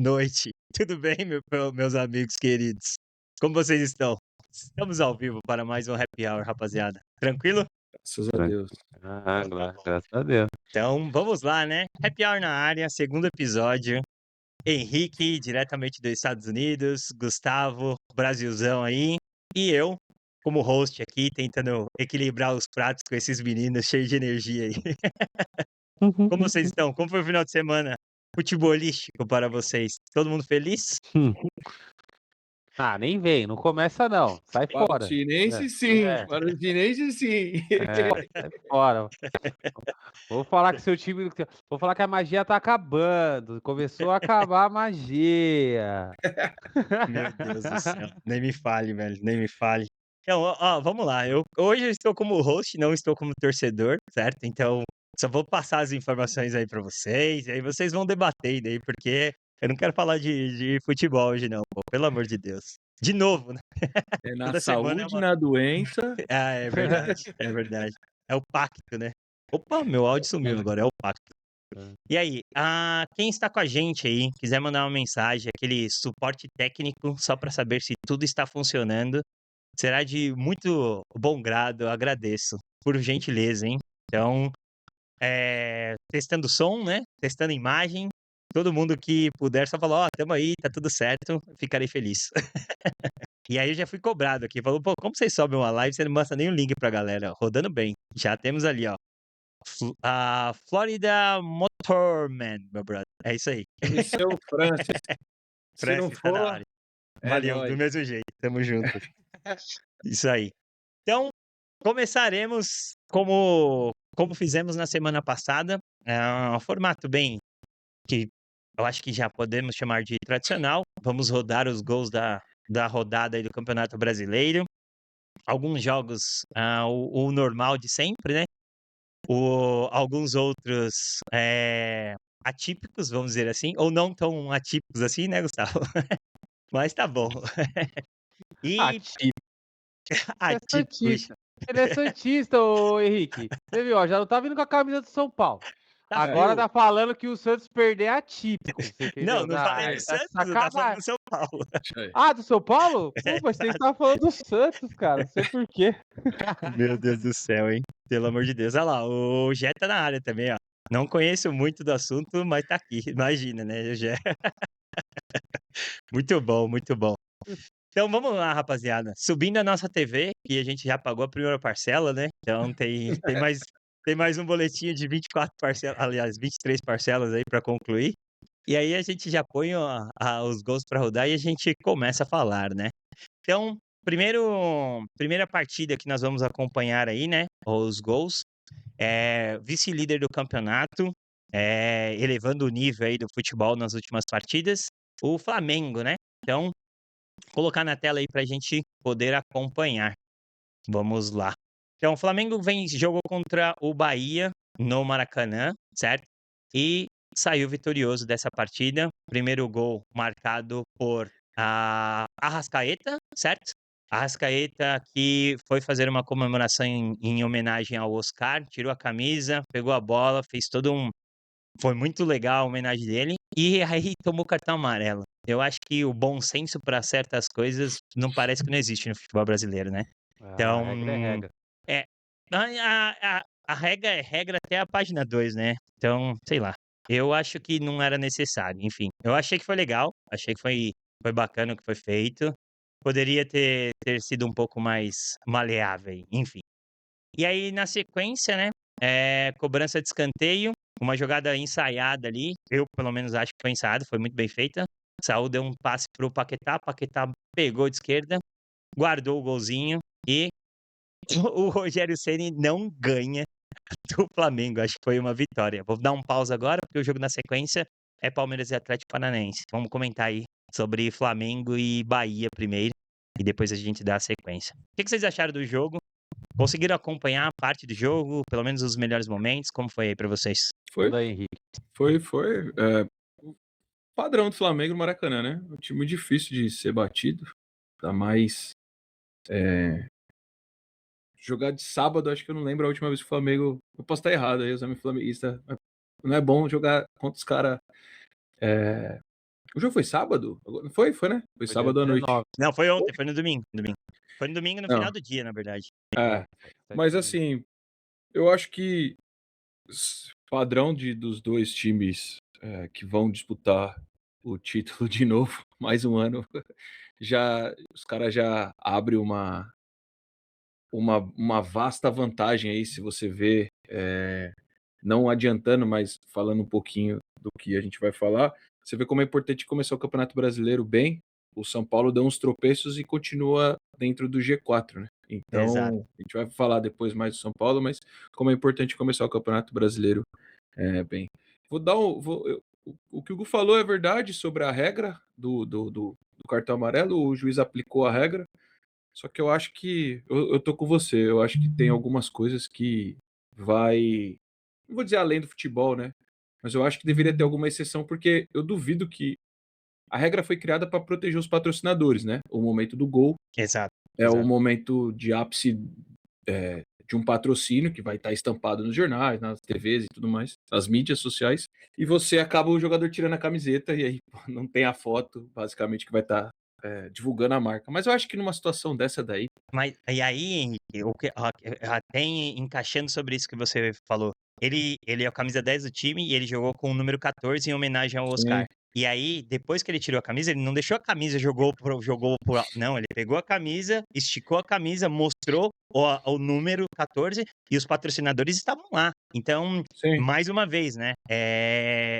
noite. Tudo bem, meus amigos queridos? Como vocês estão? Estamos ao vivo para mais um Happy Hour, rapaziada. Tranquilo? Graças a Tran Deus. graças a Deus. Então, vamos lá, né? Happy Hour na área, segundo episódio. Henrique, diretamente dos Estados Unidos, Gustavo, Brasilzão aí, e eu, como host aqui, tentando equilibrar os pratos com esses meninos cheios de energia aí. Como vocês estão? Como foi o final de semana futebolístico para vocês? Todo mundo feliz? Ah, nem vem, não começa não, sai fora. Patrocinense sim, É, patrocinense sim. sai fora. Vou falar que a magia tá acabando, começou a acabar a magia. Meu Deus do céu, nem me fale, velho, nem me fale. Então, ó, vamos lá, hoje eu estou como host, não estou como torcedor, certo? Então, só vou passar as informações aí pra vocês, e aí vocês vão debater daí, porque eu não quero falar de futebol hoje não, pô, pelo amor de Deus. De novo, né? É na Toda semana é saúde, uma. na doença. Ah, é verdade, é verdade. É o pacto, né? Opa, meu áudio sumiu agora, é o pacto. E aí, quem está com a gente aí, quiser mandar uma mensagem, aquele suporte técnico, só para saber se tudo está funcionando, será de muito bom grado, eu agradeço, por gentileza, hein? Então, testando som, né? Testando imagem, todo mundo que puder só falar, ó, tamo aí, tá tudo certo, ficarei feliz. E aí eu já fui cobrado aqui, falou, pô, como vocês sobem uma live, você não mostra nem o link pra galera, rodando bem. Já temos ali, ó, a Florida Motorman, meu brother. É isso aí. Esse é o Francis. Se não Francis tá na for, área. é Valeu, do nóis. mesmo jeito. Tamo junto. Isso aí. Então, começaremos como fizemos na semana passada. É um formato bem que eu acho que já podemos chamar de tradicional. Vamos rodar os gols da rodada aí do Campeonato Brasileiro. Alguns jogos, o normal de sempre, né? Alguns outros atípicos, vamos dizer assim, ou não tão atípicos assim, né, Gustavo? Mas tá bom. Ah, E tipo, você é atípicos, santista. Ele é santista, ô Henrique. Você viu, ó, já não tá vindo com a camisa do São Paulo. tá Agora frio. tá falando que o Santos perder é atípico, você Não, entendeu? não falei do Aí tá de Santos, eu tava falando sacanagem. do São Paulo. Isso aí. Ah, do São Paulo? Pô, mas você Exato. estava falando do Santos, cara, não sei por quê. Meu Deus do céu, hein? Pelo amor de Deus. Olha lá, o Jé tá na área também, ó. Não conheço muito do assunto, mas tá aqui. Imagina, né, o Jé? Muito bom, muito bom. Então vamos lá, rapaziada. Subindo a nossa TV, que a gente já pagou a primeira parcela, né? Então tem mais um boletinho de 24 parcelas, aliás, 23 parcelas aí para concluir. E aí a gente já põe os gols para rodar e a gente começa a falar, né? Então, primeira partida que nós vamos acompanhar aí, né? Os gols. Vice-líder do campeonato, elevando o nível aí do futebol nas últimas partidas, o Flamengo, né? Então, colocar na tela aí pra gente poder acompanhar. Vamos lá. Então, o Flamengo jogou contra o Bahia no Maracanã, certo? E saiu vitorioso dessa partida. Primeiro gol marcado por Arrascaeta, certo? Arrascaeta que foi fazer uma comemoração em homenagem ao Oscar, tirou a camisa, pegou a bola, fez todo um. Foi muito legal a homenagem dele. E aí tomou cartão amarelo. Eu acho que o bom senso para certas coisas não parece que não existe no futebol brasileiro, né? Ah, a Então, regra é regra. é. A regra é regra até a página 2, né? Então, sei lá. Eu acho que não era necessário. Enfim, eu achei que foi legal. Achei que foi bacana o que foi feito. Poderia ter sido um pouco mais maleável, enfim. E aí, na sequência, né? Cobrança de escanteio, uma jogada ensaiada ali. Eu, pelo menos, acho que foi ensaiada, foi muito bem feita. Saúl deu um passe pro Paquetá pegou de esquerda, guardou o golzinho e o Rogério Ceni não ganha do Flamengo. Acho que foi uma vitória. Vou dar um pausa agora, porque o jogo na sequência é Palmeiras e Atlético Paranaense. Vamos comentar aí sobre Flamengo e Bahia primeiro, e depois a gente dá a sequência. O que vocês acharam do jogo? Conseguiram acompanhar parte do jogo, pelo menos os melhores momentos? Como foi aí pra vocês? Foi, Manda aí, Henrique. foi. O padrão do Flamengo no Maracanã, né? Um time difícil de ser batido. Ainda mais jogar de sábado, acho que eu não lembro a última vez que o Flamengo. Eu posso estar errado aí, os amigos flamenguistas. Não é bom jogar contra os caras O jogo foi sábado? Foi, né? Foi Foi dia sábado à noite. 19. Não, foi ontem, foi no domingo. Foi no domingo, no Não, final do dia, na verdade. é. Mas assim, eu acho que padrão dos dois times que vão disputar o título de novo, mais um ano, os caras já abrem uma vasta vantagem aí, se você vê, não adiantando, mas falando um pouquinho do que a gente vai falar, você vê como é importante começar o Campeonato Brasileiro bem. O São Paulo deu uns tropeços e continua dentro do G4, né? Exato. Então, a gente vai falar depois mais do São Paulo, mas como é importante começar o Campeonato Brasileiro bem. O que o Gu falou é verdade sobre a regra do cartão amarelo, o juiz aplicou a regra, só que eu acho que eu tô com você, eu acho que tem algumas coisas que vai, não vou dizer além do futebol, né? Mas eu acho que deveria ter alguma exceção, porque eu duvido que a regra foi criada para proteger os patrocinadores, né? O momento do gol Exato. é o momento de ápice de um patrocínio que vai estar estampado nos jornais, nas TVs e tudo mais, nas mídias sociais, e você acaba o jogador tirando a camiseta e aí não tem a foto, basicamente, que vai estar divulgando a marca. Mas eu acho que numa situação dessa daí. Mas e aí, Henrique, até encaixando sobre isso que você falou, ele é o camisa 10 do time e ele jogou com o número 14 em homenagem ao Oscar. Sim, E aí, depois que ele tirou a camisa, ele não deixou a camisa, não, ele pegou a camisa, esticou a camisa, mostrou o número 14 e os patrocinadores estavam lá. Então, sim, mais uma vez, né? É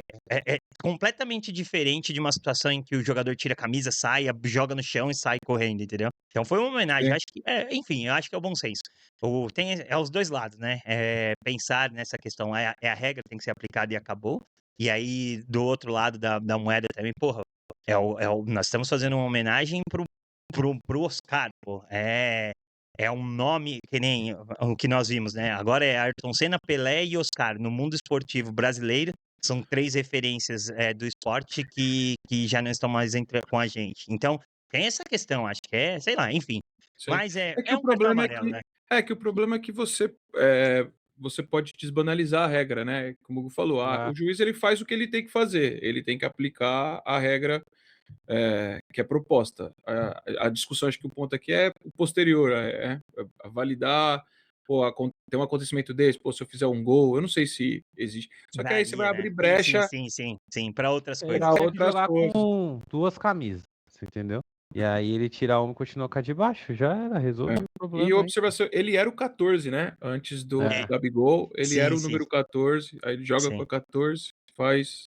completamente diferente de uma situação em que o jogador tira a camisa, sai, joga no chão e sai correndo, entendeu? Então foi uma homenagem. sim. Acho que, enfim, eu acho que é o bom senso. É os dois lados, né? Pensar nessa questão, é a regra, tem que ser aplicada e acabou. E aí, do outro lado da moeda também, porra, nós estamos fazendo uma homenagem pro Oscar, pô. É um nome que nem o que nós vimos, né? Agora é Ayrton Senna, Pelé e Oscar. No mundo esportivo brasileiro, são três referências do esporte que já não estão mais com a gente. Então, tem essa questão, acho que sei lá, enfim. Sim. Mas É que é o um cartão problema é amarelo, que né? o problema é que você pode desbanalizar a regra, né? Como o Hugo falou, Ah, o juiz ele faz o que ele tem que fazer, ele tem que aplicar a regra que é proposta. A discussão, acho que o ponto aqui é o posterior, a validar, pô, tem um acontecimento desse, pô, se eu fizer um gol, eu não sei se existe. Só que aí você vai Daria, né? abrir Sim, sim, brecha sim, sim, sim, para outras ele coisas. para tinha que outras jogar coisas. com 2 camisas, você entendeu? E aí ele tirar uma e continuar com a de baixo, já era, É. resolveu o E problema aí. observação, ele era o 14, né? Antes do É, Gabigol, ele era sim, o sim, número 14, aí ele joga com sim. a 14, faz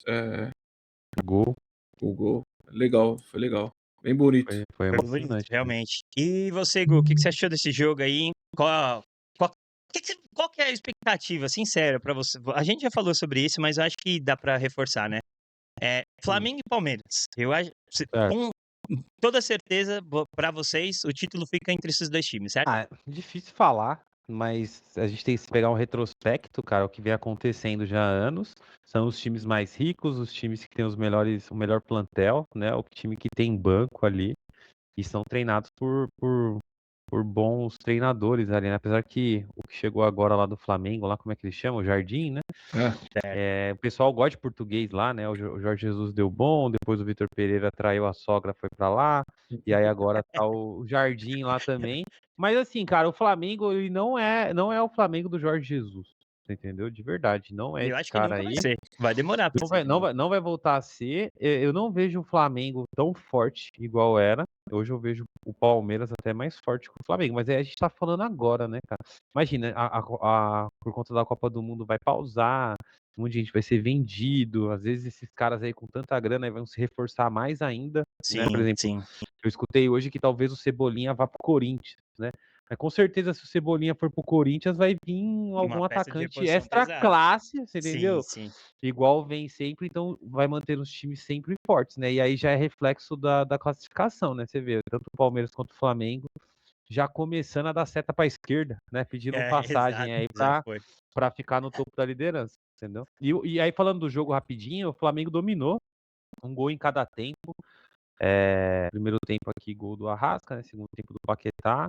Gol, o gol. Legal, foi legal. Bem bonito. foi Foi bonito, emocionante. realmente. E você, Gu, o que você achou desse jogo aí? Qual que é a expectativa, sincera, pra você? A gente já falou sobre isso, mas eu acho que dá pra reforçar, né? Flamengo e Palmeiras. Eu acho, Certo. com toda certeza, pra vocês, o título fica entre esses dois times, certo? Ah, difícil falar, mas a gente tem que pegar um retrospecto, cara, o que vem acontecendo já há anos. São os times mais ricos, os times que têm o melhor plantel, né? O time que tem banco ali e são treinados por bons treinadores ali, né? Apesar que o que chegou agora lá do Flamengo, lá como é que ele chama? O Jardim, né? Certo. O pessoal gosta de português lá, né? O Jorge Jesus deu bom, depois o Vitor Pereira traiu a sogra, foi pra lá, e aí agora tá o Jardim lá também. Mas assim, cara, o Flamengo ele não é o Flamengo do Jorge Jesus, você entendeu? De verdade, não é Eu esse acho que cara nunca vai aí. ser. Vai demorar pra Não ser vai, de não novo. vai, não vai voltar a ser. Eu não vejo o Flamengo tão forte igual era. Hoje eu vejo o Palmeiras até mais forte que o Flamengo, mas aí a gente tá falando agora, né, cara? Imagina, por conta da Copa do Mundo vai pausar, um monte de gente vai ser vendido, às vezes esses caras aí com tanta grana aí vão se reforçar mais ainda, né? Por Sim, exemplo, sim. eu escutei hoje que talvez o Cebolinha vá pro Corinthians, né? Mas com certeza se o Cebolinha for pro Corinthians vai vir Uma algum peça de atacante reposição extra pesada. classe, você Sim, entendeu? sim. Igual vem sempre, então vai manter os times sempre fortes, né? E aí já é reflexo da classificação, né? Você vê, tanto o Palmeiras quanto o Flamengo já começando a dar seta para a esquerda, né? Pedindo passagem Exato, aí já para foi. ficar no topo da liderança, entendeu? E aí falando do jogo rapidinho, o Flamengo dominou, um gol em cada tempo. Primeiro tempo aqui, gol do Arrasca, né? Segundo tempo do Paquetá.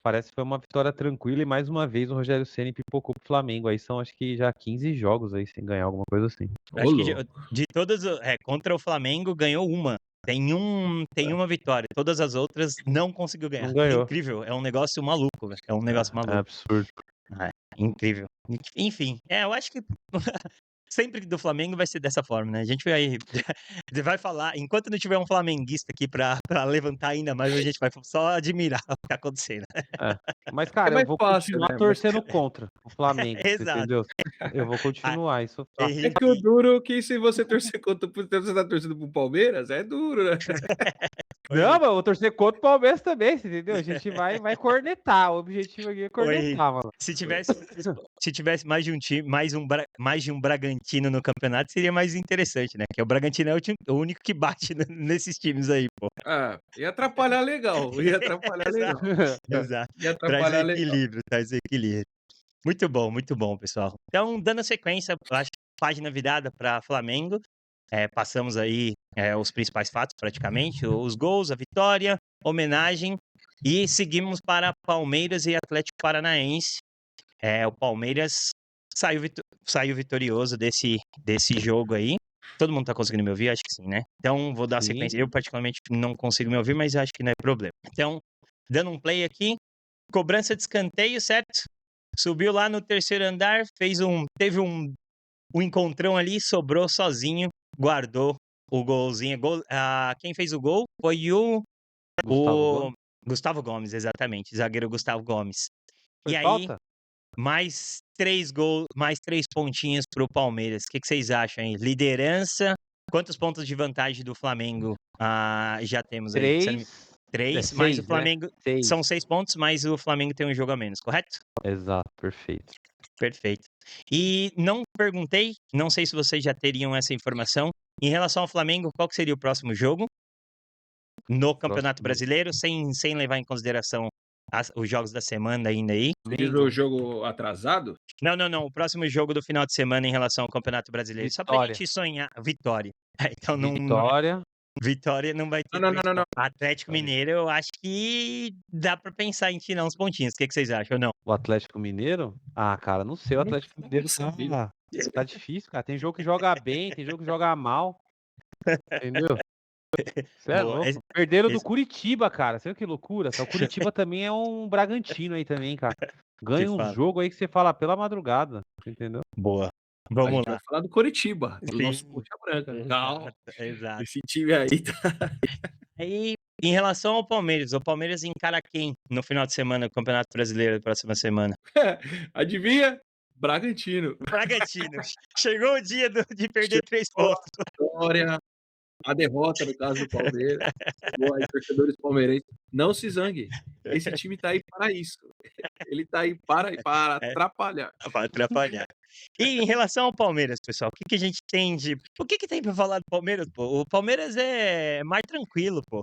parece que foi uma vitória tranquila e mais uma vez o Rogério Ceni pipocou pro Flamengo. Aí são acho que já 15 jogos aí sem ganhar alguma coisa assim. Ô, Acho que louco. de todas, contra o Flamengo ganhou uma. Tem uma vitória. Todas as outras não conseguiu ganhar. Não É ganhou. incrível. É um negócio maluco, velho. É um negócio É maluco. absurdo. É, incrível. Enfim, eu acho que sempre do Flamengo vai ser dessa forma, né? A gente vai falar, enquanto não tiver um flamenguista aqui pra levantar ainda mais, a gente vai só admirar o que tá acontecendo. É. Mas, É cara, eu mais vou fácil, continuar né? torcendo contra o Flamengo, você Exato. entendeu? Eu vou Ah, continuar, isso é fato. É que o duro que se você torcer contra você tá torcendo pro Palmeiras, é duro, né? Ô, Não, Henrique, mas eu vou torcer contra o Palmeiras também, você entendeu? A gente vai cornetar. O objetivo aqui é ô, Henrique, cornetar, mano. se tivesse mais de um time, mais de um Bragantino no campeonato, seria mais interessante, né? Que o Bragantino é o único que bate nesses times aí, pô. Ah, ia atrapalhar legal. Ia atrapalhar Exato, legal. exato. Ia Traz o atrapalhar legal. equilíbrio, traz o equilíbrio. Muito bom, pessoal. Então, dando sequência, eu acho que página virada para Flamengo. Passamos aí os principais fatos, praticamente, os gols, a vitória, homenagem, e seguimos para Palmeiras e Atlético Paranaense. O Palmeiras saiu vitorioso desse jogo aí. Todo mundo tá conseguindo me ouvir? Acho que sim, né? Então, vou dar Sim. sequência. Eu, particularmente, não consigo me ouvir, mas acho que não é problema. Então, dando um play aqui, cobrança de escanteio, certo? Subiu lá no terceiro andar, teve um encontrão ali, sobrou sozinho, guardou o golzinho. Quem fez o gol foi Gustavo o Gomes. Gustavo Gomes, exatamente, zagueiro Gustavo Gomes. Foi E aí, falta? mais 3 gols, mais 3 pontinhos pro Palmeiras. O que vocês acham aí? Liderança, quantos pontos de vantagem do Flamengo já temos aí? 3, mais o 6, né? Flamengo. 6. São 6 pontos, mas o Flamengo tem um jogo a menos, correto? Exato, perfeito. Perfeito. E não perguntei, não sei se vocês já teriam essa informação, em relação ao Flamengo, qual que seria o próximo jogo no Campeonato Próximo Brasileiro, sem levar em consideração os jogos da semana ainda aí? Você diz o jogo atrasado? Não. O próximo jogo do final de semana em relação ao Campeonato Brasileiro. Só pra Vitória. gente sonhar. Vitória. Então Vitória. Vitória não vai ter Não. 3 pontos. Atlético Vitória. Mineiro, eu acho que dá pra pensar em tirar uns pontinhos. O que vocês acham ou não? O Atlético Mineiro? Ah, cara, não sei. O Atlético Mineiro sabia. tá difícil, cara. Tem jogo que joga bem, tem jogo que joga mal. Entendeu? Você é Boa. louco. Perderam do Curitiba, cara. Você viu que loucura? O Curitiba também é um Bragantino aí também, cara. Que Ganha uns fala. jogos aí que você fala pela madrugada. Entendeu? Boa. A Vamos gente vai lá. falar do Coritiba, do nosso Sim. Coxa Branca. Calma. Exato. Esse time aí tá. Aí, em relação ao Palmeiras, o Palmeiras encara quem no final de semana, no Campeonato Brasileiro da próxima semana? Adivinha? Bragantino. Bragantino. Chegou o dia de perder 3 Chegou a pontos. vitória, a derrota no caso do Palmeiras. Chegou aí, torcedores palmeirenses. Não se zangue. Esse time tá aí para isso. Ele tá aí para atrapalhar. Vai atrapalhar. E em relação ao Palmeiras, pessoal, o que a gente tem de. O que tem pra falar do Palmeiras, pô? O Palmeiras é mais tranquilo, pô.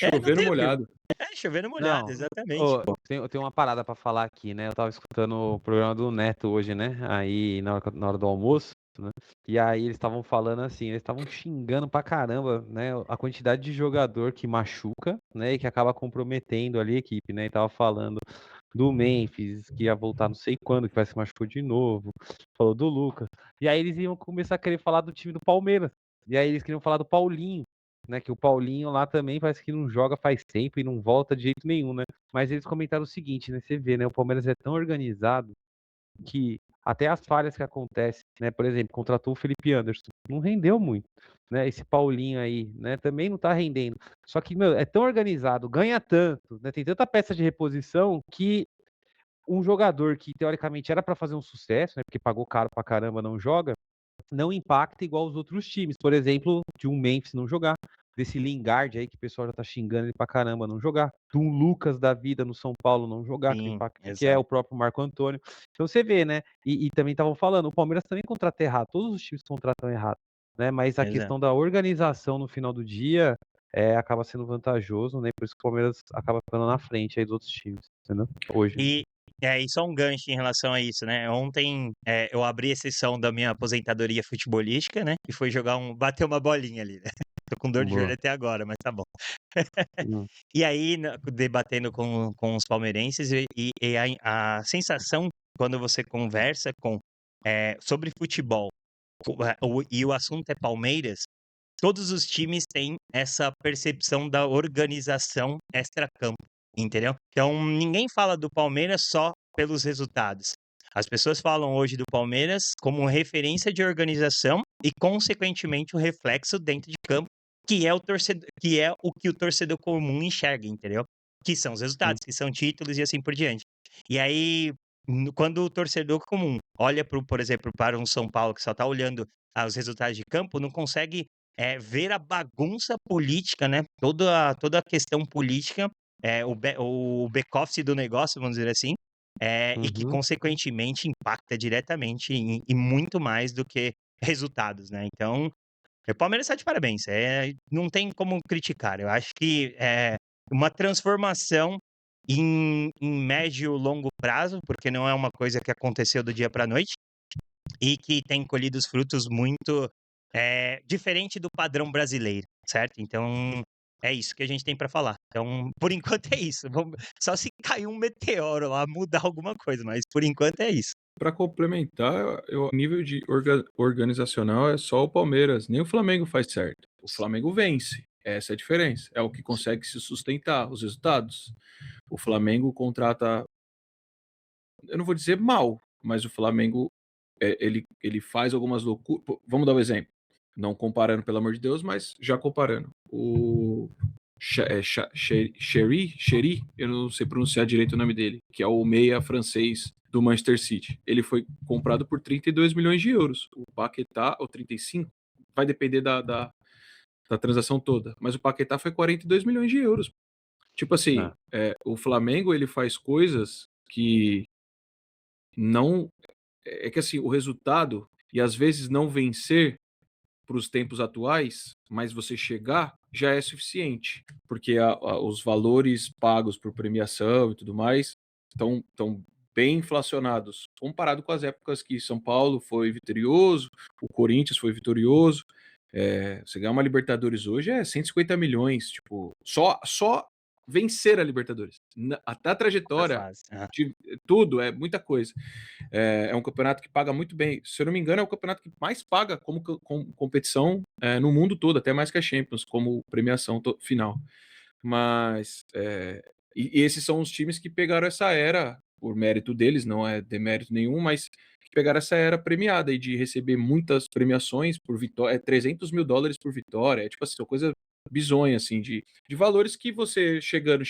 Não Chovendo tem o que. molhado. Chovendo molhado, Não, exatamente. eu tenho uma parada pra falar aqui, né? Eu tava escutando o programa do Neto hoje, né? Aí na hora do almoço, né? E aí eles estavam falando assim, eles estavam xingando pra caramba, né? A quantidade de jogador que machuca, né? E que acaba comprometendo ali a equipe, né? E tava falando do Memphis, que ia voltar não sei quando, que vai se machucou de novo. Falou do Lucas. E aí eles iam começar a querer falar do time do Palmeiras. E aí eles queriam falar do Paulinho, né? Que o Paulinho lá também parece que não joga faz tempo e não volta de jeito nenhum, né? Mas eles comentaram o seguinte, né? Você vê, né? O Palmeiras é tão organizado que até as falhas que acontecem, né? Por exemplo, contratou o Felipe Anderson, não rendeu muito, né? Esse Paulinho aí, né? Também não tá rendendo. Só que, meu, é tão organizado, ganha tanto, né? Tem tanta peça de reposição que um jogador que teoricamente era para fazer um sucesso, né? Porque pagou caro pra caramba, não joga, não impacta igual os outros times. Por exemplo, de um Memphis não jogar, desse Lingard aí que o pessoal já tá xingando ele pra caramba não jogar, de um Lucas da vida no São Paulo não jogar, que, Sim, impacta, que é o exato. próprio Marco Antônio. Então você vê, né? E também estavam falando, o Palmeiras também contrata errado, todos os times contratam errado, né? Mas a Exato. questão da organização no final do dia acaba sendo vantajoso, né? Por isso que o Palmeiras acaba ficando na frente aí dos outros times, entendeu? Hoje. E só um gancho em relação a isso, né? Ontem eu abri a sessão da minha aposentadoria futebolística, né? E foi bater uma bolinha ali, né? Tô com dor de joelho Boa. até agora, mas tá bom. Hum. E aí, debatendo com os palmeirenses, e a sensação quando você conversa sobre futebol, e o assunto é Palmeiras, todos os times têm essa percepção da organização extracampo, entendeu? Então, ninguém fala do Palmeiras só pelos resultados. As pessoas falam hoje do Palmeiras como referência de organização e, consequentemente, o reflexo dentro de campo, que é o que o torcedor comum enxerga, entendeu? Que são os Hum. resultados, que são títulos e assim por diante. E aí, quando o torcedor comum olha, por exemplo, para um São Paulo que só está olhando os resultados de campo, não consegue ver a bagunça política, né? Toda a questão política, o back-office do negócio, vamos dizer assim, e que, Uhum. consequentemente, impacta diretamente e muito mais do que resultados, né? Então, o Palmeiras está de parabéns. Não tem como criticar. Eu acho que é uma transformação em médio e longo prazo, porque não é uma coisa que aconteceu do dia para a noite e que tem colhido os frutos muito diferente do padrão brasileiro, certo? Então, é isso que a gente tem para falar. Então, por enquanto é isso. Só se cair um meteoro lá, mudar alguma coisa, mas por enquanto é isso. Para complementar, o nível de organizacional é só o Palmeiras, nem o Flamengo faz certo. O Flamengo vence, essa é a diferença. É o que consegue se sustentar, os resultados. O Flamengo contrata, eu não vou dizer mal, mas o Flamengo ele faz algumas loucuras. Vamos dar um exemplo. Não comparando, pelo amor de Deus, mas já comparando. O Sherry, eu não sei pronunciar direito o nome dele, que é o meia francês do Manchester City. Ele foi comprado por 32 milhões de euros. O Paquetá, ou 35, vai depender da transação toda. Mas o Paquetá foi 42 milhões de euros. Tipo assim, o Flamengo ele faz coisas que não. É que assim, o resultado, e às vezes não vencer para os tempos atuais, mas você chegar já é suficiente, porque os valores pagos por premiação e tudo mais estão bem inflacionados, comparado com as épocas que São Paulo foi vitorioso, o Corinthians foi vitorioso. Você ganhar uma Libertadores hoje é 150 milhões, tipo, só vencer a Libertadores. Até a Da trajetória, fase. Ah, de tudo, é muita coisa. É um campeonato que paga muito bem. Se eu não me engano, é o campeonato que mais paga como competição no mundo todo, até mais que a Champions, como premiação final. Mas e esses são os times que pegaram essa era, por mérito deles, não é demérito nenhum, mas que pegaram essa era premiada e de receber muitas premiações por vitória, $300 mil por vitória, tipo assim, uma coisa bizonha, assim, de valores que você chegando,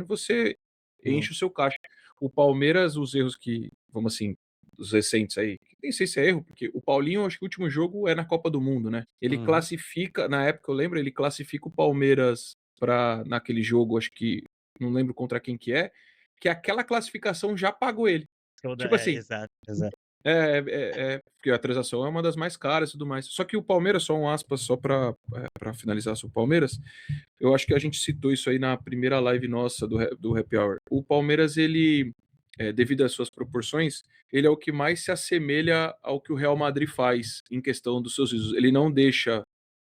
você sim. enche o seu caixa. O Palmeiras, os erros que, vamos assim, os recentes aí, nem sei se é erro, porque o Paulinho, acho que o último jogo é na Copa do Mundo, né? Ele Uhum. classifica, na época eu lembro, ele classifica o Palmeiras para naquele jogo, acho que não lembro contra quem que aquela classificação já pagou ele. Tipo assim, Exato, exato. porque a transação é uma das mais caras e tudo mais. Só que o Palmeiras, só um aspas, só para finalizar sobre o Palmeiras, eu acho que a gente citou isso aí na primeira live nossa do Happy Hour. O Palmeiras, ele, devido às suas proporções, ele é o que mais se assemelha ao que o Real Madrid faz em questão dos seus usos. Ele não deixa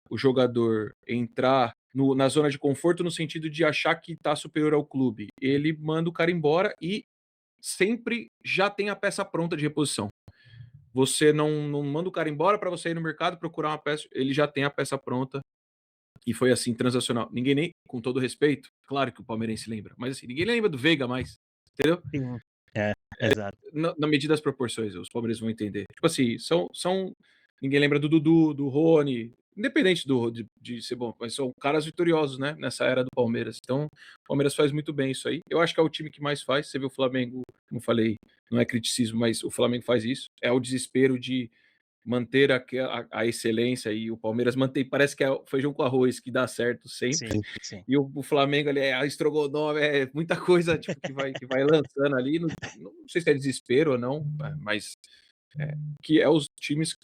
o jogador entrar na zona de conforto no sentido de achar que está superior ao clube. Ele manda o cara embora e sempre já tem a peça pronta de reposição. Você não manda o cara embora para você ir no mercado procurar uma peça, ele já tem a peça pronta. E foi assim, transacional. Ninguém nem, com todo respeito, claro que o palmeirense lembra, mas assim, ninguém lembra do Veiga mais, entendeu? Sim. Exato. Na medida das proporções, os palmeirenses vão entender. Tipo assim, ninguém lembra do Dudu, do Rony, independente de ser bom, mas são caras vitoriosos, né, nessa era do Palmeiras. Então, o Palmeiras faz muito bem isso aí. Eu acho que é o time que mais faz. Você vê o Flamengo, como eu falei, não é criticismo, mas o Flamengo faz isso. É o desespero de manter a excelência, e o Palmeiras mantém, parece que é feijão com arroz que dá certo sempre. Sim, sim. E o Flamengo ali é estrogonofe, é muita coisa tipo, que vai lançando ali. Não sei se é desespero ou não, mas que é os times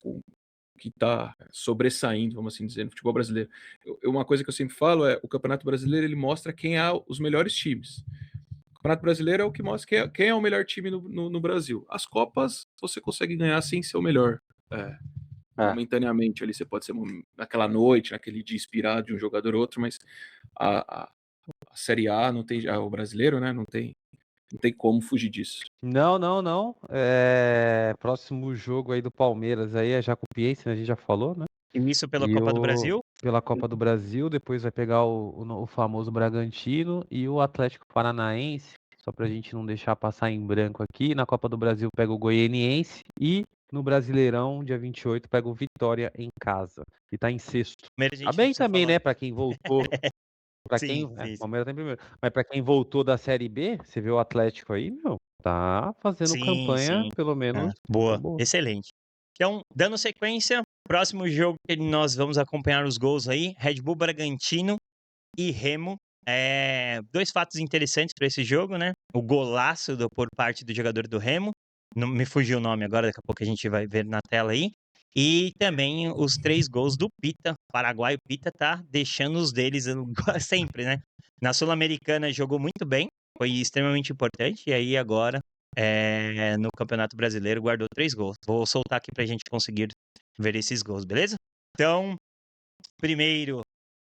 que tá sobressaindo, vamos assim dizer, no futebol brasileiro. Uma coisa que eu sempre falo é o Campeonato Brasileiro, ele mostra quem é os melhores times. O Campeonato Brasileiro é o que mostra quem é o melhor time no Brasil. As Copas você consegue ganhar sem ser o melhor. momentaneamente ali, você pode ser naquela noite, naquele dia inspirado de um jogador ou outro, mas a Série A não tem, o brasileiro, né, não tem como fugir disso. Não. Próximo jogo aí do Palmeiras aí é Jacupiense, né? A gente já falou, né? E isso pela E Copa do Brasil? pela Copa do Brasil, depois vai pegar o famoso Bragantino e o Atlético Paranaense, só pra gente não deixar passar em branco aqui. Na Copa do Brasil pega o Goianiense e no Brasileirão, dia 28, pega o Vitória em casa, que tá em sexto. Primeiro a Tá gente bem precisa também, falar. né, pra quem voltou. Pra quem, Sim, sim, sim. Palmeiras tá em primeiro. Mas pra quem voltou da Série B, você vê o Atlético aí, meu, tá fazendo campanha, Sim. pelo menos, Boa, boa. excelente. Então, dando sequência, próximo jogo que nós vamos acompanhar os gols aí, Red Bull Bragantino e Remo. Dois fatos interessantes para esse jogo, né? O golaço por parte do jogador do Remo, não me fugiu o nome agora, daqui a pouco a gente vai ver na tela aí. E também os 3 gols do Pita, paraguaio Pita tá deixando os deles sempre, né? Na Sul-Americana jogou muito bem, foi extremamente importante, e aí agora no Campeonato Brasileiro guardou 3 gols. Vou soltar aqui pra gente conseguir ver esses gols, beleza? Então, primeiro,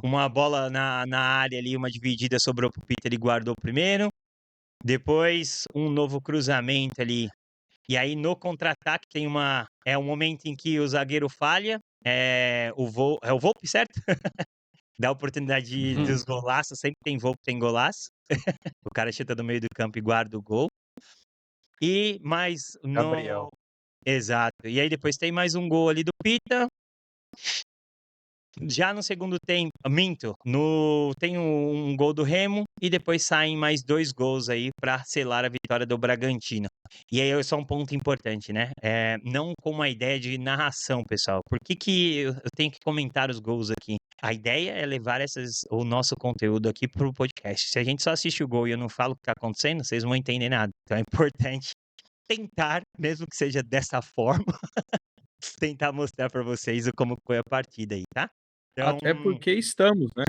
uma bola na área ali, uma dividida sobrou pro Peter, ele guardou o primeiro. Depois, um novo cruzamento ali. E aí, no contra-ataque, tem um momento em que o zagueiro falha. É o Volpe, certo? Dá oportunidade dos golaços. Sempre tem Volpe, tem golaço. O cara chuta do meio do campo e guarda o gol. E mais Gabriel. Exato. E aí, depois tem mais um gol ali do Pita. Já no segundo tempo, tem um gol do Remo e depois saem mais 2 gols aí para selar a vitória do Bragantino. E aí é só um ponto importante, né? Não com uma ideia de narração, pessoal. Por que eu tenho que comentar os gols aqui? A ideia é levar o nosso conteúdo aqui pro podcast. Se a gente só assiste o gol e eu não falo o que tá acontecendo, vocês não vão entender nada. Então é importante tentar, mesmo que seja dessa forma, tentar mostrar para vocês como foi a partida aí, tá? Então, Até porque estamos, né?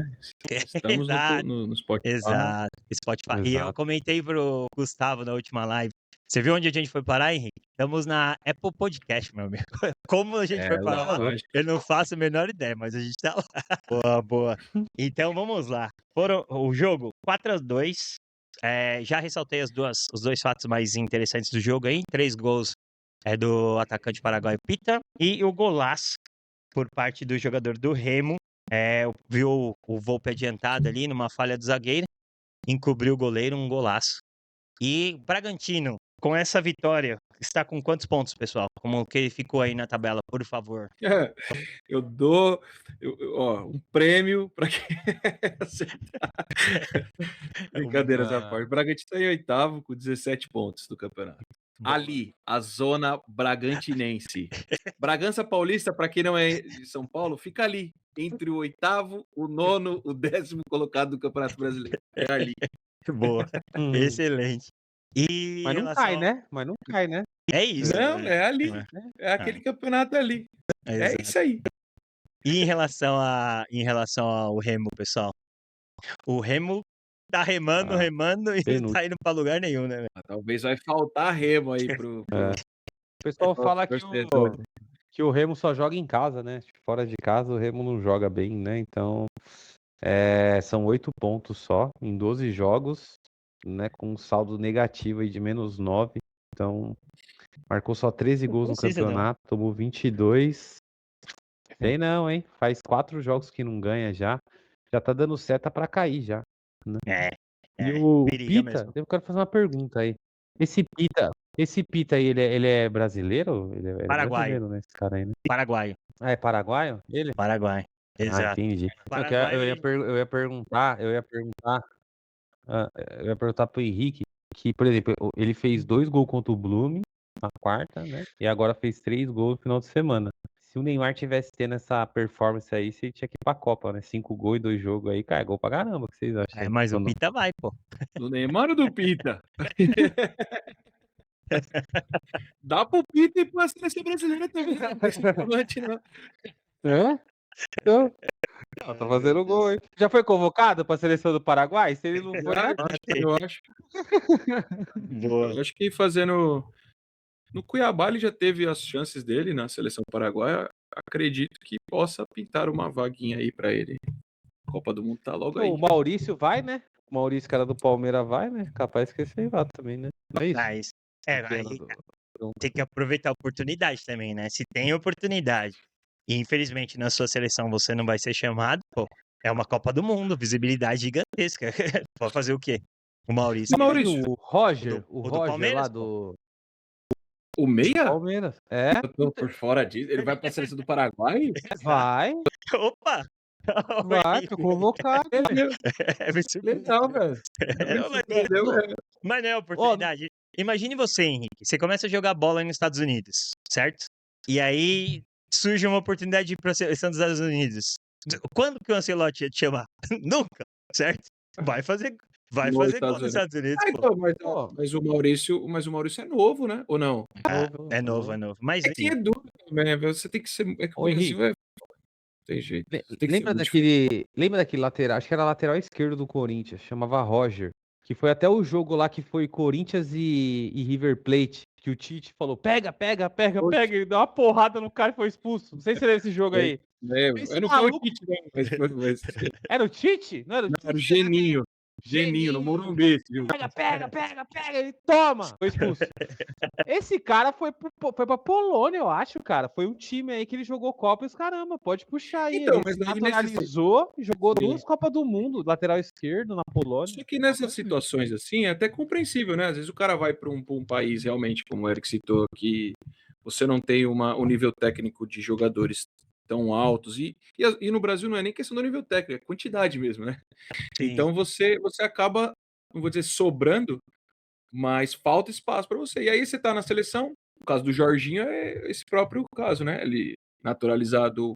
Estamos exato, no Spotify. exato, Spotify. E eu Exato. comentei pro Gustavo na última live. Você viu onde a gente foi parar, Henrique? Estamos na Apple Podcast, meu amigo. Como a gente foi parar lá? Lógico. Eu não faço a menor ideia, mas a gente tá lá. Boa. Então vamos lá. O jogo 4-2. Já ressaltei os 2 fatos mais interessantes do jogo aí. 3 gols do atacante paraguaio Pita e o golaço por parte do jogador do Remo. Viu o Volpe adiantado ali numa falha do zagueiro, encobriu o goleiro, um golaço. E Bragantino, com essa vitória, está com quantos pontos, pessoal? Como que ele ficou aí na tabela, por favor? Eu dou um prêmio para quem acertar. Brincadeiras à parte. O Bragantino está em oitavo com 17 pontos do campeonato. Ali, a zona bragantinense. Bragança Paulista, para quem não é de São Paulo, fica ali, entre o oitavo, o nono, o 10º colocado do Campeonato Brasileiro. É ali. Boa, excelente. E Mas não cai, né? É isso. Não, né? é ali. É aquele campeonato ali. É isso aí. E em relação ao Remo, pessoal? O Remo tá remando e não tá indo pra lugar nenhum, né? Talvez vai faltar remo aí pro O pessoal fala que o Remo só joga em casa, né? Fora de casa o Remo não joga bem, né? Então, são 8 pontos só em 12 jogos, né? Com um saldo negativo aí de -9. Então, marcou só 13 gols no campeonato, tomou 22. Sei não, hein? Faz 4 jogos que não ganha já. Já tá dando seta pra cair já. Né? E o periga Pita, mesmo. eu quero fazer uma pergunta aí. Esse Pita aí, ele é brasileiro? Ele é Paraguaio. brasileiro, né? Esse cara aí, né? Paraguaio. Ah, é paraguaio? Ele? Paraguai. Exato. Entendi. Paraguai, Eu ia perguntar pro Henrique que, por exemplo, ele fez 2 gols contra o Blumen na quarta, né? E agora fez 3 gols no final de semana. Se o Neymar tivesse tendo essa performance aí, você tinha que ir pra Copa, né? 5 gols e 2 jogos aí, cara, gol pra caramba, o que vocês acham? Mas o Pita vai, pô. Do Neymar ou do Pita? Dá pro Pita e pra seleção brasileira também. Não, tá fazendo gol, hein? Já foi convocado pra seleção do Paraguai? Se ele não for, eu acho. Eu acho que fazendo... No Cuiabá ele já teve as chances dele na seleção paraguaia. acredito que possa pintar uma vaguinha aí pra ele. Copa do Mundo tá logo aí. O Maurício vai, né? O Maurício, cara do Palmeiras, vai, né? Capaz que esse aí vá também, né? Não é isso? Mas, aí Do- tem que aproveitar a oportunidade também, né? Se tem oportunidade e infelizmente na sua seleção você não vai ser chamado, pô, é uma Copa do Mundo, visibilidade gigantesca. Pode fazer o quê? O Maurício. E Maurício, O Roger, O o do Roger Palmeiras, lá pô. o meia? Palmeiras. É, Eu tô por fora disso. Ele vai pra seleção do Paraguai? vai, Opa! vai, foi convocado. É, meu, É, me surpreendeu. legal, velho. Não, mas, Surpreendeu, mas não é oportunidade. Imagine você, Henrique. Você começa a jogar bola nos Estados Unidos, certo? E aí surge uma oportunidade de ir para a seleção dos Estados Unidos. Quando que o Ancelotti ia te chamar? Nunca, certo? Vai fazer nos gol Estados nos Unidos. Estados Unidos, Ah, pô. então, Pô, mas o Maurício é novo, né? Ou não? Ah, novo, é novo. novo. Mas É que sim, é duro também, né? Você tem que ser. É que o Ô, Henrique, Brasil é. Tem jeito. Você tem que ser lembra muito daquele lateral, acho que era lateral esquerdo do Corinthians, chamava Roger, que foi até o jogo lá que foi Corinthians e River Plate, que o Tite falou, pega, pega, pega, difícil. pega, e deu uma porrada no cara e foi expulso. Não sei se você lembra esse jogo aí. Esse Eu não foi o maluco Tite, não, mas era o Tite? Não era o não, era o Tite? Geninho. Geninho, no Geninho. Morumbi. Viu? Pega, pega, pega, pega, ele toma! Foi expulso. Esse cara foi pra Polônia, eu acho, cara. Foi um time aí que ele jogou Copa e os caramba, pode puxar aí. Então, Ele mas se nesse, naturalizou e jogou sim. 2 Copas do Mundo, lateral esquerdo na Polônia. Só que nessas situações assim, é até compreensível, né? Às vezes o cara vai para um país realmente, como o Eric citou, que você não tem um nível técnico de jogadores tão altos. E no Brasil não é nem questão do nível técnico, é quantidade mesmo, né? sim. Então você acaba, não vou dizer sobrando, mas falta espaço para você. E aí você tá na seleção, o caso do Jorginho é esse próprio caso, né? Ele naturalizado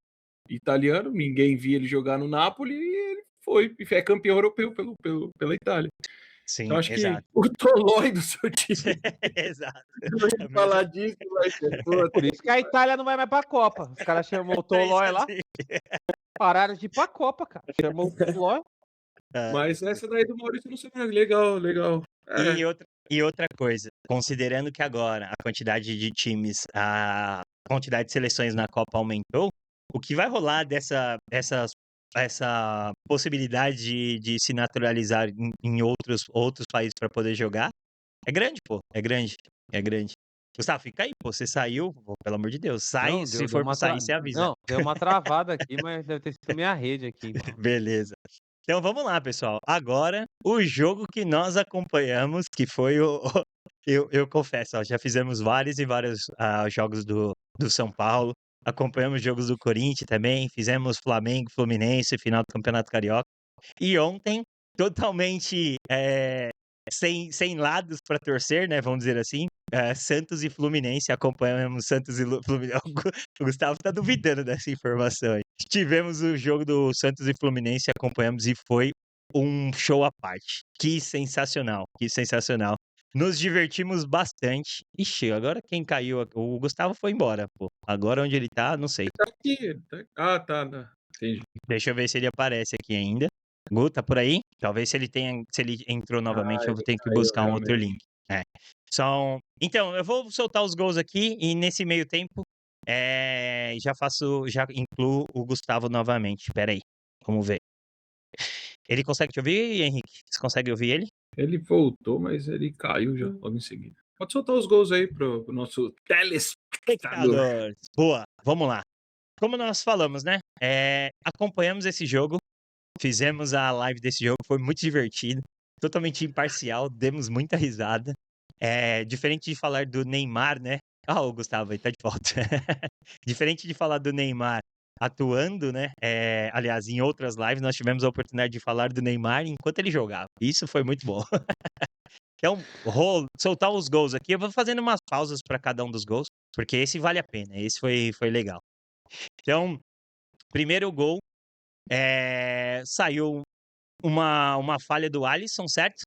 italiano, ninguém via ele jogar no Napoli e ele foi, e é campeão europeu pela Itália. Então Sim, acho que exato. o Tolói do seu time, Exato. não ia falar disso, vai ser Por isso que a Itália não vai mais pra Copa. Os caras chamou o Tolói lá, pararam de ir pra Copa, cara. Chamou o Tolói. Mas essa daí do Maurício não sei mais. Legal, legal. É, E outra coisa, considerando que agora a quantidade de times, a quantidade de seleções na Copa aumentou, o que vai rolar essa possibilidade de se naturalizar em outros países para poder jogar é grande, pô. É grande. É grande. Gustavo, fica aí, pô. Você saiu, pô, pelo amor de Deus. Sai, Não, se for pra sair, você avisa. Não, deu uma travada aqui, mas deve ter sido minha rede aqui, então. Beleza. Então vamos lá, pessoal. Agora, o jogo que nós acompanhamos, que foi o. Eu confesso, ó, já fizemos vários e vários jogos do São Paulo. Acompanhamos jogos do Corinthians também. Fizemos Flamengo, Fluminense, final do Campeonato Carioca. E ontem, totalmente sem lados para torcer, né? Vamos dizer assim. Santos e Fluminense, acompanhamos Santos e Fluminense. O Gustavo tá duvidando dessa informação aí. Tivemos o jogo do Santos e Fluminense, acompanhamos e foi um show à parte. Que sensacional, que sensacional. Nos divertimos bastante. Ixi, agora quem caiu? O Gustavo foi embora, pô. Agora onde ele tá, não sei. tá aqui. Ah, tá. Entendi. Deixa eu ver se ele aparece aqui ainda. Gu, tá por aí? Talvez se ele entrou novamente, eu vou ter que Caiu, buscar um outro realmente. link. Então, eu vou soltar os gols aqui e nesse meio tempo já incluo o Gustavo novamente. Pera aí, vamos ver. Ele consegue te ouvir, Henrique? Você consegue ouvir ele? Ele voltou, mas ele caiu já logo em seguida. Pode soltar os gols aí pro nosso telespectador. Boa, vamos lá. Como nós falamos, né? Acompanhamos esse jogo, fizemos a live desse jogo, foi muito divertido, totalmente imparcial, demos muita risada. Diferente de falar do Neymar, né? O Gustavo aí tá de volta. Diferente de falar do Neymar atuando, né? Aliás, em outras lives nós tivemos a oportunidade de falar do Neymar enquanto ele jogava. Isso foi muito bom. Então, soltar os gols aqui. Eu vou fazendo umas pausas para cada um dos gols, porque esse vale a pena. Esse foi legal. Então, primeiro gol, saiu uma falha do Alisson, certo?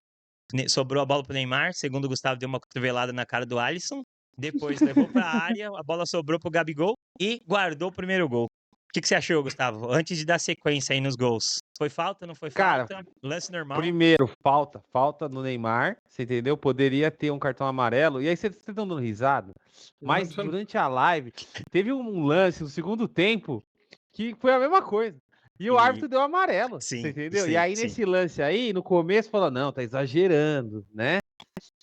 Sobrou a bola pro Neymar. Segundo o Gustavo, deu uma cotovelada na cara do Alisson. Depois levou pra área, a bola sobrou pro Gabigol e guardou o primeiro gol. que você achou, Gustavo? Antes de dar sequência aí nos gols. Foi falta, não foi Cara, falta? Lance normal? primeiro, falta no Neymar, você entendeu? Poderia ter um cartão amarelo. E aí vocês estão dando risada. Mas durante a live, teve um lance no segundo tempo que foi a mesma coisa. E o E árbitro deu amarelo, você sim, entendeu? E sim, aí sim. nesse lance aí, no começo, falou, não, tá exagerando, né?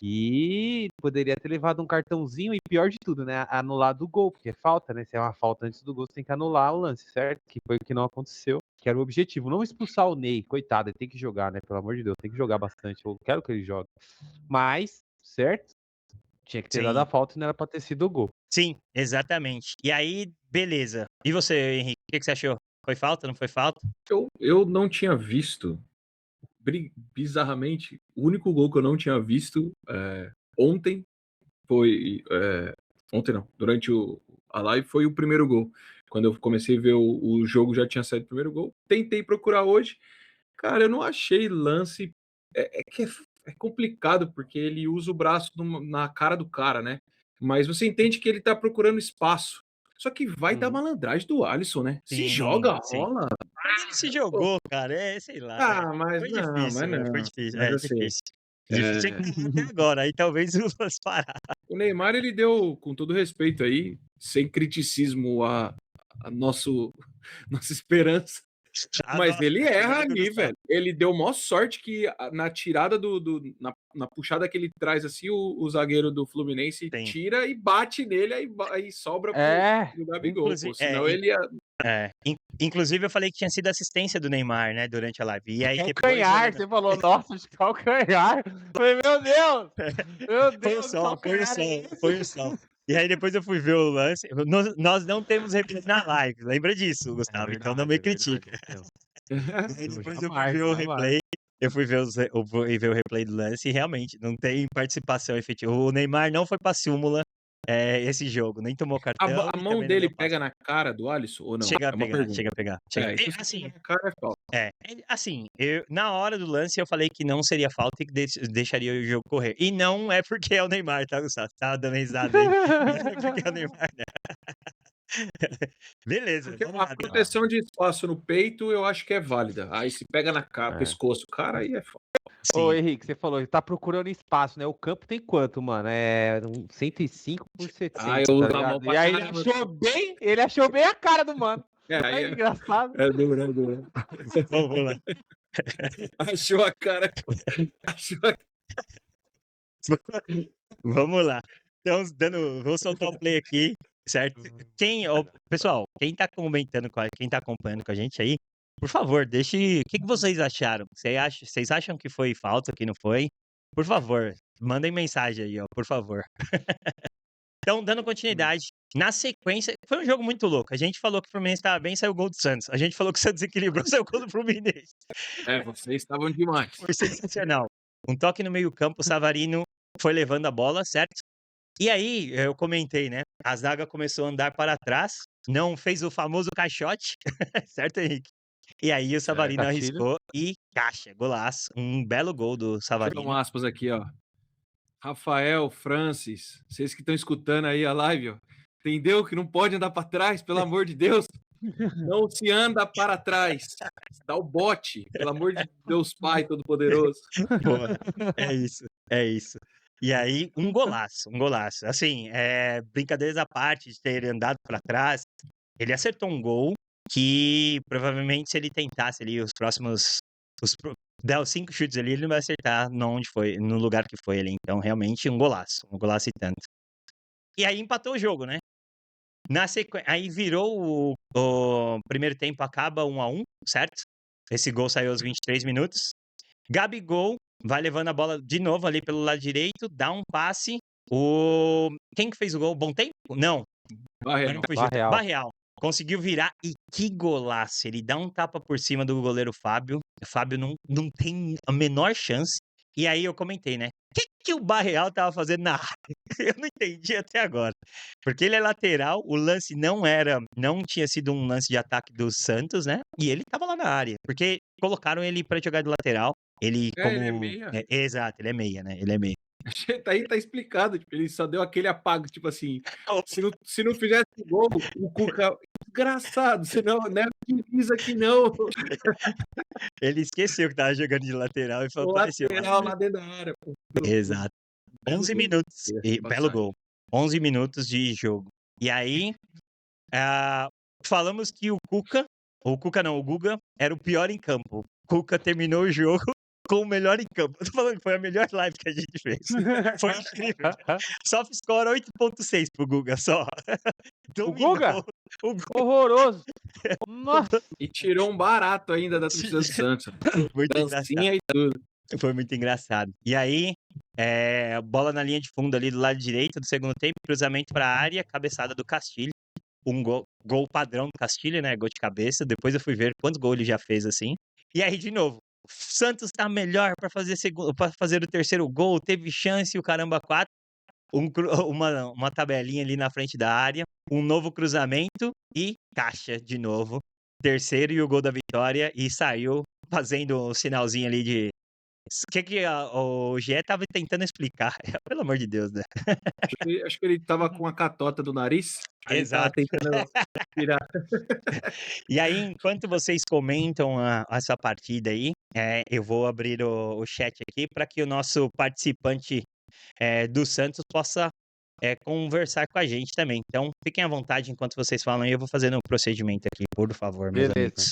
E poderia ter levado um cartãozinho e pior de tudo, né? Anulado o gol, porque é falta, né? Se é uma falta antes do gol, você tem que anular o lance, certo? Que foi o que não aconteceu. Que era o objetivo, não expulsar o Ney, coitado, ele tem que jogar, né? Pelo amor de Deus, tem que jogar bastante. Eu quero que ele jogue. Mas, certo? Tinha que ter dado a Sim, falta e não era pra ter sido o gol. sim, exatamente. E aí, beleza. E você, Henrique, o que você achou? Foi falta, não foi falta? Eu não tinha visto, bizarramente, o único gol que eu não tinha visto ontem foi. Ontem não, durante a live foi o primeiro gol. Quando eu comecei a ver o jogo, já tinha saído o primeiro gol. Tentei procurar hoje. Cara, eu não achei lance. É complicado, porque ele usa o braço na cara do cara, né? Mas você entende que ele tá procurando espaço. Só que vai dar Uhum. malandragem do Alisson, né? Se Sim, joga a sim. rola. Mas ele se jogou, cara. Sei lá. Mas Foi não, difícil, mas meu. Foi não. difícil. Mas assim, Difícil. Difícil até agora. Aí talvez os parar. o Neymar, ele deu, com todo respeito aí, sem criticismo a nossa esperança. Mas ele erra ali, velho. Ele deu maior sorte que na tirada na puxada que ele traz assim, o zagueiro do Fluminense Tem. tira e bate nele, aí sobra pro Gabigol. Inclusive, Pô, senão ele ia. Inclusive, eu falei que tinha sido assistência do Neymar, né, durante a live. E aí depois. Calcanhar, você falou, nossa, de calcanhar. Eu falei, meu Deus! Meu Foi o Deus, som, foi o calcanhar. som, foi o som. E aí depois eu fui ver o lance. Nós não temos replay na live, lembra disso, Gustavo? Então não me critica. Aí depois eu fui ver o replay. Eu fui ver, ver o replay do lance e realmente não tem participação efetiva. O Neymar não foi pra súmula esse jogo, nem tomou cartão A e mão também não dele deu passe. pega na cara do Alisson ou não? Chega a É uma pegar, pergunta. chega a pegar. Então, se Assim, pegar na cara é falta. assim, na hora do lance eu falei que não seria falta e que deixaria o jogo correr. E não é porque é o Neymar, tá, Gustavo? Tá dando risada aí. Não é porque é o Neymar, né? Beleza, Porque vamos lá. a proteção de espaço no peito eu acho que é válida. Aí se pega na cara, É. pescoço, cara, aí é foda. Ô, Sim. Henrique, você falou, ele tá procurando espaço, né? O campo tem quanto, mano? É 105 por 70, Eu tá uso a ligado? mão pra E aí caramba. ele achou bem a cara do mano. Aí É engraçado. É duro. Vamos lá. Achou a cara. Achou a... Vamos lá. Então, vou soltar o play aqui, certo? Pessoal, quem tá comentando, quem tá acompanhando com a gente aí, por favor, deixe. O que vocês acharam? Vocês acham que foi falta, que não foi? Por favor, mandem mensagem aí, ó, por favor. Então, dando continuidade, na sequência, foi um jogo muito louco. A gente falou que o Fluminense estava bem, saiu o gol do Santos. A gente falou que o Santos equilibrou, saiu o gol do Fluminense. Vocês estavam demais. Foi sensacional. Um toque no meio-campo, o Savarino foi levando a bola, certo? E aí, eu comentei, né? A zaga começou a andar para trás, não fez o famoso caixote, certo, Henrique? E aí o Savarino arriscou e caixa, golaço. Um belo gol do Savarino. Deixa eu dar aspas aqui, ó. Rafael, Francis, vocês que estão escutando aí a live, ó. Entendeu que não pode andar para trás, pelo amor de Deus? Não se anda para trás. Dá o bote, pelo amor de Deus Pai Todo-Poderoso. Boa. É isso. E aí, um golaço. Assim, brincadeiras à parte de ter andado para trás, ele acertou um gol que provavelmente se ele tentasse ali os próximos, der os 5 chutes ali, ele não vai acertar no lugar que foi ali. Então, realmente, um golaço e tanto. E aí empatou o jogo, né? Na sequência, aí virou o primeiro tempo, acaba 1-1, certo? Esse gol saiu aos 23 minutos. Gabigol vai levando a bola de novo ali pelo lado direito, dá um passe. Quem que fez o gol? Bom Tempo? Não. Barreal. Conseguiu virar e que golaço. Ele dá um tapa por cima do goleiro Fábio. O Fábio não tem a menor chance. E aí eu comentei, né? O que o Barreal tava fazendo na área? Eu não entendi até agora. Porque ele é lateral, o lance não tinha sido um lance de ataque do Santos, né? E ele tava lá na área. Porque colocaram ele pra jogar de lateral. Ele é meia. Exato, ele é meia, né? Ele é meia. Tá explicado, tipo, ele só deu aquele apago, tipo assim, se não fizesse gol, o Cuca desgraçado, você não é divisa aqui não. Ele esqueceu que tava jogando de lateral e O apareceu lá. lateral lá dentro da área, pô. Exato. Belo 11 gol. minutos e belo Passagem. gol. 11 minutos de jogo. E aí, falamos que o Cuca não, o Guga era o pior em campo. O Cuca terminou o jogo com o melhor em campo. Eu tô falando que foi a melhor live que a gente fez. Foi incrível. Soft score 8.6 pro Guga só. O Dominou. Guga? O Guga Horroroso. Nossa. E tirou um barato ainda da torcida do Santos. muito engraçado. Dancinha e tudo. Foi muito engraçado. E aí, bola na linha de fundo ali do lado direito do segundo tempo, cruzamento para a área, cabeçada do Castilho. Um gol padrão do Castilho, né? Gol de cabeça. Depois eu fui ver quantos gols ele já fez assim. E aí, de novo, o Santos tá melhor para fazer o terceiro gol, teve chance, o caramba, 4. Uma tabelinha ali na frente da área, um novo cruzamento e caixa de novo. Terceiro e o gol da vitória e saiu fazendo o sinalzinho ali de. O que o Gé tava tentando explicar? Pelo amor de Deus, né? Acho que ele tava com a catota do nariz. Aí ele tava Exato. tentando tirar. E aí, enquanto vocês comentam essa partida aí, eu vou abrir o chat aqui para que o nosso participante do Santos possa conversar com a gente também. Então, fiquem à vontade enquanto vocês falam e eu vou fazendo o procedimento aqui, por favor, meus Beleza. amigos.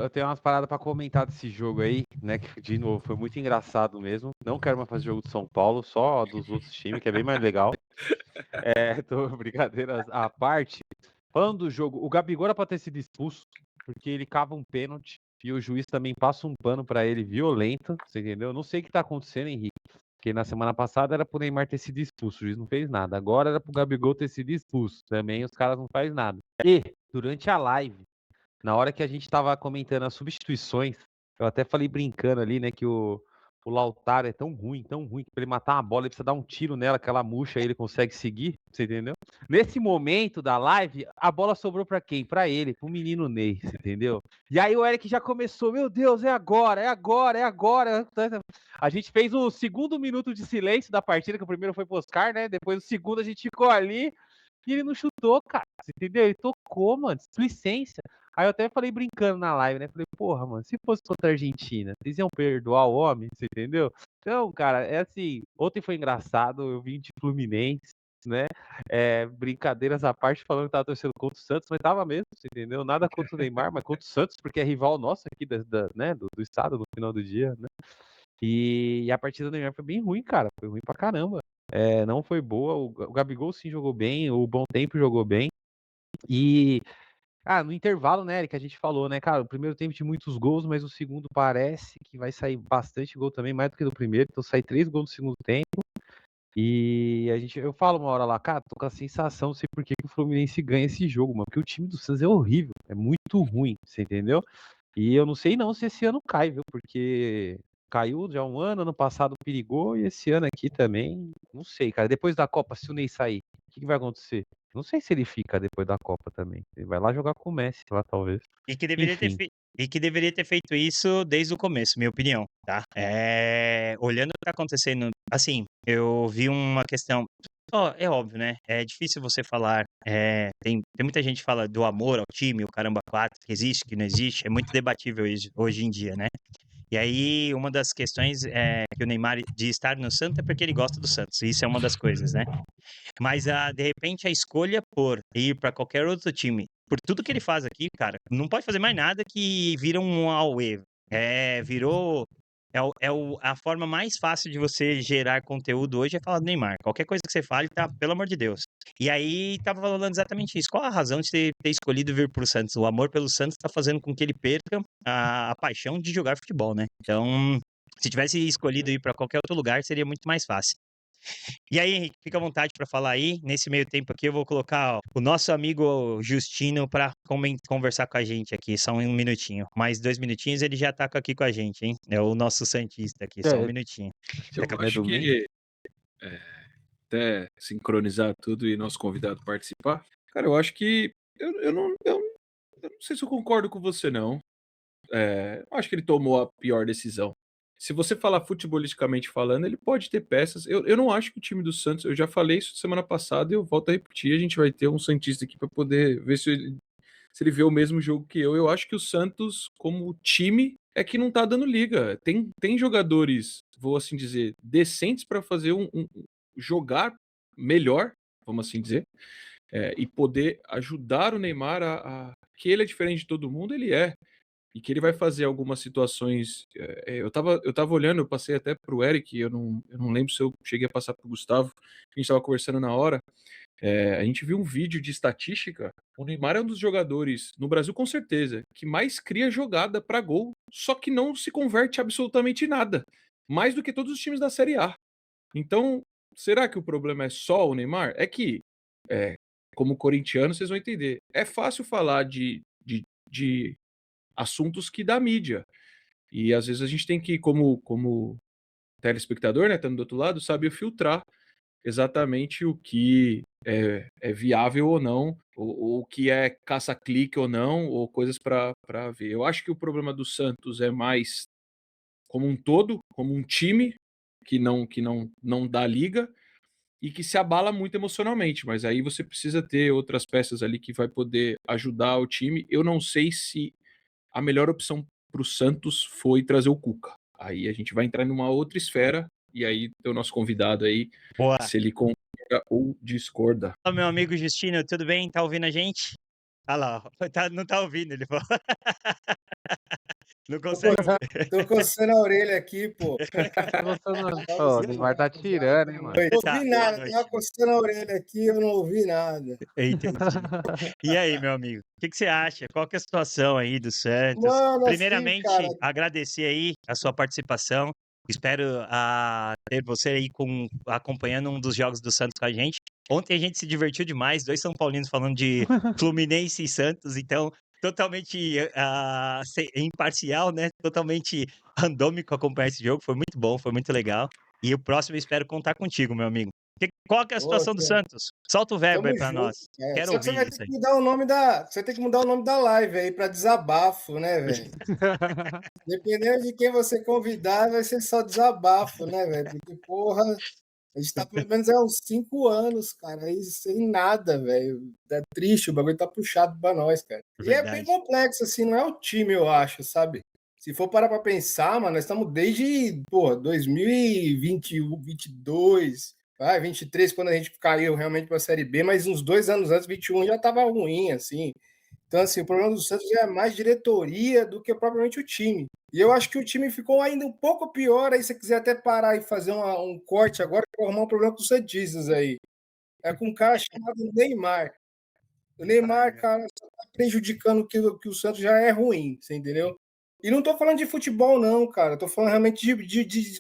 Eu tenho umas paradas pra comentar desse jogo aí, né? Que, de novo, foi muito engraçado mesmo. Não quero mais fazer jogo de São Paulo, só dos outros times, que é bem mais legal. Brincadeiras à parte. Falando do jogo, o Gabigol era pra ter sido expulso, porque ele cava um pênalti e o juiz também passa um pano pra ele violento, você entendeu? Não sei o que tá acontecendo, Henrique. Porque na semana passada era pro Neymar ter sido expulso, o juiz não fez nada. Agora era pro Gabigol ter sido expulso. Também os caras não fazem nada. E, durante a live, na hora que a gente tava comentando as substituições, eu até falei brincando ali, né, que o Lautaro é tão ruim, que pra ele matar uma bola, ele precisa dar um tiro nela, que ela murcha e ele consegue seguir, você entendeu? Nesse momento da live, a bola sobrou pra quem? Pra ele, pro menino Ney, você entendeu? E aí o Eric já começou, meu Deus, é agora, é agora, é agora. A gente fez o segundo minuto de silêncio da partida, que o primeiro foi pro Oscar, né? Depois o segundo a gente ficou ali e ele não chutou, cara, você entendeu? Ele tocou, mano, displicência. Aí eu até falei brincando na live, né? Falei, porra, mano, se fosse contra a Argentina, vocês iam perdoar o homem, você entendeu? Então, cara, é assim, ontem foi engraçado, eu vim de Fluminense, né? Brincadeiras à parte, falando que tava torcendo contra o Santos, mas tava mesmo, você entendeu? Nada contra o Neymar, mas contra o Santos, porque é rival nosso aqui né, do estado no final do dia, né? E a partida do Neymar foi bem ruim, cara, foi ruim pra caramba. Não foi boa, o Gabigol sim jogou bem, o Bom Tempo jogou bem, e no intervalo, né, Eric, a gente falou, né, cara, o primeiro tempo tinha muitos gols, mas o segundo parece que vai sair bastante gol também, mais do que do primeiro, então sai 3 gols no segundo tempo, e eu falo uma hora lá, cara, tô com a sensação, não sei por que o Fluminense ganha esse jogo, mano, porque o time do Santos é horrível, é muito ruim, você entendeu? E eu não sei não se esse ano cai, viu, porque caiu já um ano passado perigou, e esse ano aqui também, não sei, cara, depois da Copa, se o Ney sair, o que vai acontecer? Não sei se ele fica depois da Copa também. Ele vai lá jogar com o Messi lá, talvez. E que deveria ter feito isso desde o começo, minha opinião, tá? Olhando o que tá acontecendo, assim, eu vi uma questão. É óbvio, né? É difícil você falar. Tem muita gente que fala do amor ao time, o caramba 4, que existe, que não existe. É muito debatível hoje em dia, né? E aí, uma das questões é que o Neymar de estar no Santos é porque ele gosta do Santos. Isso é uma das coisas, né? Mas, de repente, a escolha por ir para qualquer outro time, por tudo que ele faz aqui, cara, não pode fazer mais nada que vira um auê. Virou. A forma mais fácil de você gerar conteúdo hoje é falar do Neymar. Qualquer coisa que você fale, tá, pelo amor de Deus. E aí, tava falando exatamente isso. Qual a razão de ter escolhido vir pro Santos? O amor pelo Santos tá fazendo com que ele perca a paixão de jogar futebol, né? Então, se tivesse escolhido ir para qualquer outro lugar, seria muito mais fácil. E aí, Henrique, fica à vontade para falar aí. Nesse meio tempo aqui, eu vou colocar o nosso amigo Justino para conversar com a gente aqui. Só um minutinho. Mais 2 minutinhos, ele já tá aqui com a gente, hein? É o nosso Santista aqui, só um minutinho. Eu acho que até sincronizar tudo e nosso convidado participar. Cara, eu acho que eu não sei se eu concordo com você, não. Eu acho que ele tomou a pior decisão. Se você falar futebolisticamente falando, ele pode ter peças. Eu não acho que o time do Santos, eu já falei isso semana passada e eu volto a repetir, a gente vai ter um Santista aqui para poder ver se se ele vê o mesmo jogo que eu acho que o Santos, como time, é que não tá dando liga. Tem jogadores, vou assim dizer, decentes para fazer jogar melhor, vamos assim dizer, e poder ajudar o Neymar que ele é diferente de todo mundo, ele é. E que ele vai fazer algumas situações. Eu tava olhando, eu passei até pro Eric, eu não lembro se eu cheguei a passar pro Gustavo, a gente tava conversando na hora. A gente viu um vídeo de estatística. O Neymar é um dos jogadores, no Brasil com certeza, que mais cria jogada para gol, só que não se converte absolutamente em nada. Mais do que todos os times da Série A. Então, será que o problema é só o Neymar? É que, como corintiano, vocês vão entender. É fácil falar de assuntos que dá mídia. E às vezes a gente tem que, como telespectador, né, estando do outro lado, saber filtrar exatamente o que é viável ou não, ou o que é caça-clique ou não, ou coisas para ver. Eu acho que o problema do Santos é mais como um todo, como um time que não dá liga e que se abala muito emocionalmente, mas aí você precisa ter outras peças ali que vai poder ajudar o time. Eu não sei se a melhor opção para o Santos foi trazer o Cuca. Aí a gente vai entrar numa outra esfera, e aí tem o nosso convidado aí, Boa. se ele concorda ou discorda. Olá, meu amigo Justino, tudo bem? Tá ouvindo a gente? Ah lá, ó, não tá ouvindo, ele falou. Não consegue. Tô coçando a orelha aqui, pô. Ô, o Neymar tá tirando, hein, mano? Não Tá, ouvi boa nada, noite. tava coçando a orelha aqui, eu não ouvi nada. Entendi. E aí, meu amigo, o que você acha? Qual que é a situação aí do Santos? Mano, assim, Primeiramente, cara, agradecer aí a sua participação. Espero ter você aí acompanhando um dos jogos do Santos com a gente. Ontem a gente se divertiu demais, 2 São Paulinos falando de Fluminense e Santos, então totalmente imparcial, né? Totalmente randômico acompanhar esse jogo. Foi muito bom, foi muito legal. E o próximo eu espero contar contigo, meu amigo. Qual que é a situação do Santos? Solta o verbo aí tamo pra junto. nós. Quero Só que você vai ouvir isso ter aí. que mudar o nome da. Você tem que mudar o nome da live aí pra desabafo, né, velho? Dependendo de quem você convidar, vai ser só desabafo, né, velho? Porque, porra, a gente tá pelo menos há uns 5 anos, cara, aí sem nada, velho. É triste, o bagulho tá puxado pra nós, cara. E é bem Verdade. complexo, assim, não é o time, eu acho, sabe? Se for parar pra pensar, mano, nós estamos desde, pô, 2021, 22, vai, 23, quando a gente caiu realmente pra Série B, mas uns 2 anos antes, 21, já tava ruim, assim. Então, assim, o problema do Santos já é mais diretoria do que propriamente o time. E eu acho que o time ficou ainda um pouco pior. Aí, se você quiser até parar e fazer um corte agora, para arrumar um problema com o Santistas aí. É com um cara chamado Neymar. O Neymar, cara, só tá prejudicando que o Santos já é ruim, você entendeu? E não tô falando de futebol, não, cara. Tô falando realmente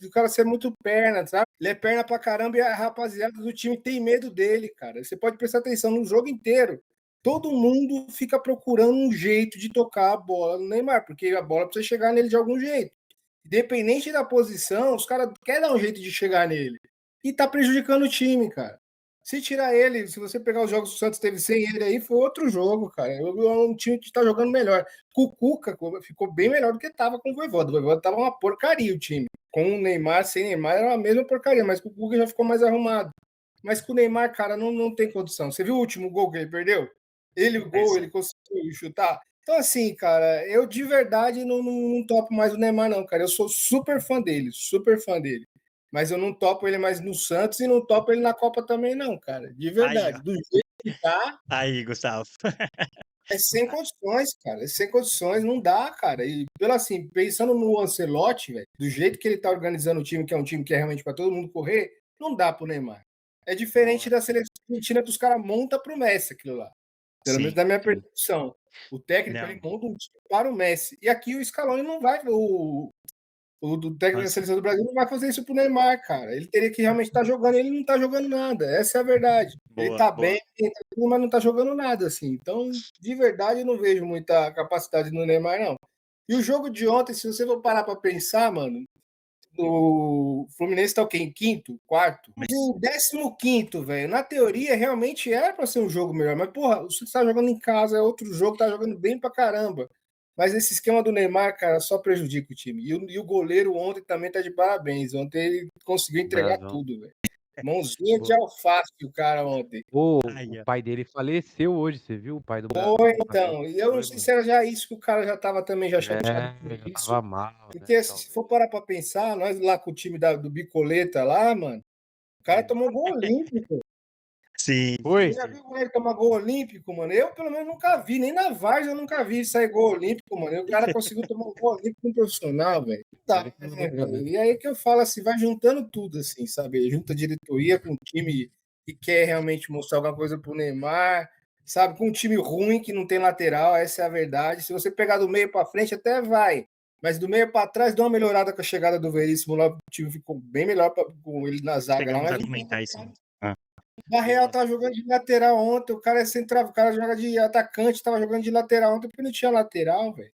do cara ser muito perna, sabe? Ele é perna pra caramba e a rapaziada do time tem medo dele, cara. Você pode prestar atenção no jogo inteiro. Todo mundo fica procurando um jeito de tocar a bola no Neymar, porque a bola precisa chegar nele de algum jeito. Independente da posição, os caras querem dar um jeito de chegar nele. E tá prejudicando o time, cara. Se tirar ele, se você pegar os jogos que o Santos teve sem ele aí, foi outro jogo, cara. É um time que tá jogando melhor. Com o Cuca ficou bem melhor do que tava com o Vojvoda. O Vojvoda tava uma porcaria o time. Com o Neymar, sem Neymar, era a mesma porcaria, mas com o Cuca já ficou mais arrumado. Mas com o Neymar, cara, não tem condição. Você viu o último gol que ele perdeu? O gol, ele conseguiu chutar. Então, assim, cara, eu de verdade não topo mais o Neymar, não, cara. Eu sou super fã dele, super fã dele. Mas eu não topo ele mais no Santos e não topo ele na Copa também, não, cara. De Aí, verdade. ó. Do jeito que tá, Aí, Gustavo. é sem condições, cara. É sem condições, não dá, cara. E pelo assim, pensando no Ancelotti, velho, do jeito que ele tá organizando o time, que é um time que é realmente para todo mundo correr, não dá pro Neymar. É diferente da seleção argentina que os caras montam pro Messi aquilo lá. Pelo menos Sim. na minha percepção. O técnico Não. ele monta um time para o Messi. E aqui o Scaloni não vai. O do técnico da Nossa. seleção do Brasil não vai fazer isso pro Neymar, cara. Ele teria que realmente estar jogando, ele não tá jogando nada. Essa é a verdade. Ele Boa, tá boa. bem, mas não tá jogando nada, assim. Então, de verdade, eu não vejo muita capacidade no Neymar, não. E o jogo de ontem, se você for parar pra pensar, mano, o Fluminense tá o quê? Em quinto? Quarto? Em 15º, velho. Na teoria, realmente era pra ser um jogo melhor. Mas, porra, você tá jogando em casa, é outro jogo, tá jogando bem pra caramba. Mas esse esquema do Neymar, cara, só prejudica o time. E o goleiro ontem também tá de parabéns. Ontem ele conseguiu entregar Brasão. tudo, velho. Mãozinha de alface o cara ontem. Pô, Aí, o ó. pai dele faleceu hoje, você viu? O pai do Foi, Brasil então. E eu não foi, sei mano. se era já isso que o cara já tava também já chateado por Já isso. tava mal, né? Porque assim, se for parar pra pensar, nós lá com o time do Bicoleta lá, mano, o cara tomou gol olímpico. Sim, Foi? sim, Já sim. viu ele tomar gol olímpico, mano? Eu, pelo menos, nunca vi. Nem na Várzea eu nunca vi sair gol olímpico, mano. E o cara conseguiu tomar um gol olímpico com um profissional, velho. Não dá, Ele que não né, lembra, né? velho? E aí que eu falo assim, vai juntando tudo, assim, sabe? Junta a diretoria com o time que quer realmente mostrar alguma coisa pro Neymar, sabe? Com um time ruim que não tem lateral, essa é a verdade. Se você pegar do meio pra frente, até vai. Mas do meio pra trás, deu uma melhorada com a chegada do Veríssimo lá. O time ficou bem melhor com ele na zaga lá. Chegamos Mas a comentar isso. Ah, na real, tava jogando de lateral ontem. O cara é central, o cara joga de atacante, tava jogando de lateral ontem porque não tinha lateral, velho.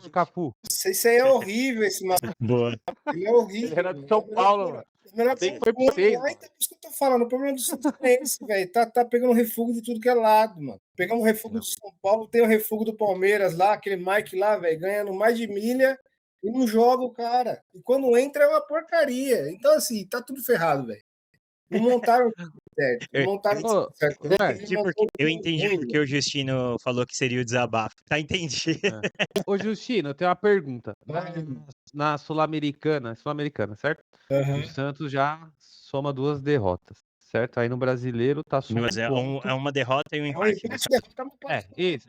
O Cafu. Isso aí é horrível, esse maluco. boa. Ele é horrível. Ele era de São Paulo, mano. Melhor Tem que que foi pra vocês, Aí tá por isso que eu tô falando. O problema do Santos é esse, velho. Tá pegando refúgio de tudo que é lado, mano. Pegamos o refúgio do São Paulo, tem o refúgio do Palmeiras lá, aquele Mike lá, velho, ganhando mais de milha e não joga o cara. E quando entra é uma porcaria. Então, assim, tá tudo ferrado, velho. Não montaram o time certo. Não montaram o time Ô, certo. Roberto, Eu entendi ruim, porque o Justino falou que seria o desabafo. Tá, entendi. ô Justino, eu tenho uma pergunta. mano. Na Sul-Americana, certo? O Aham. Santos já soma 2 derrotas, certo? Aí no Brasileiro tá só um Mas ponto. é uma derrota e um É um empate, né? empate, derrota, mas pode É, ser. isso.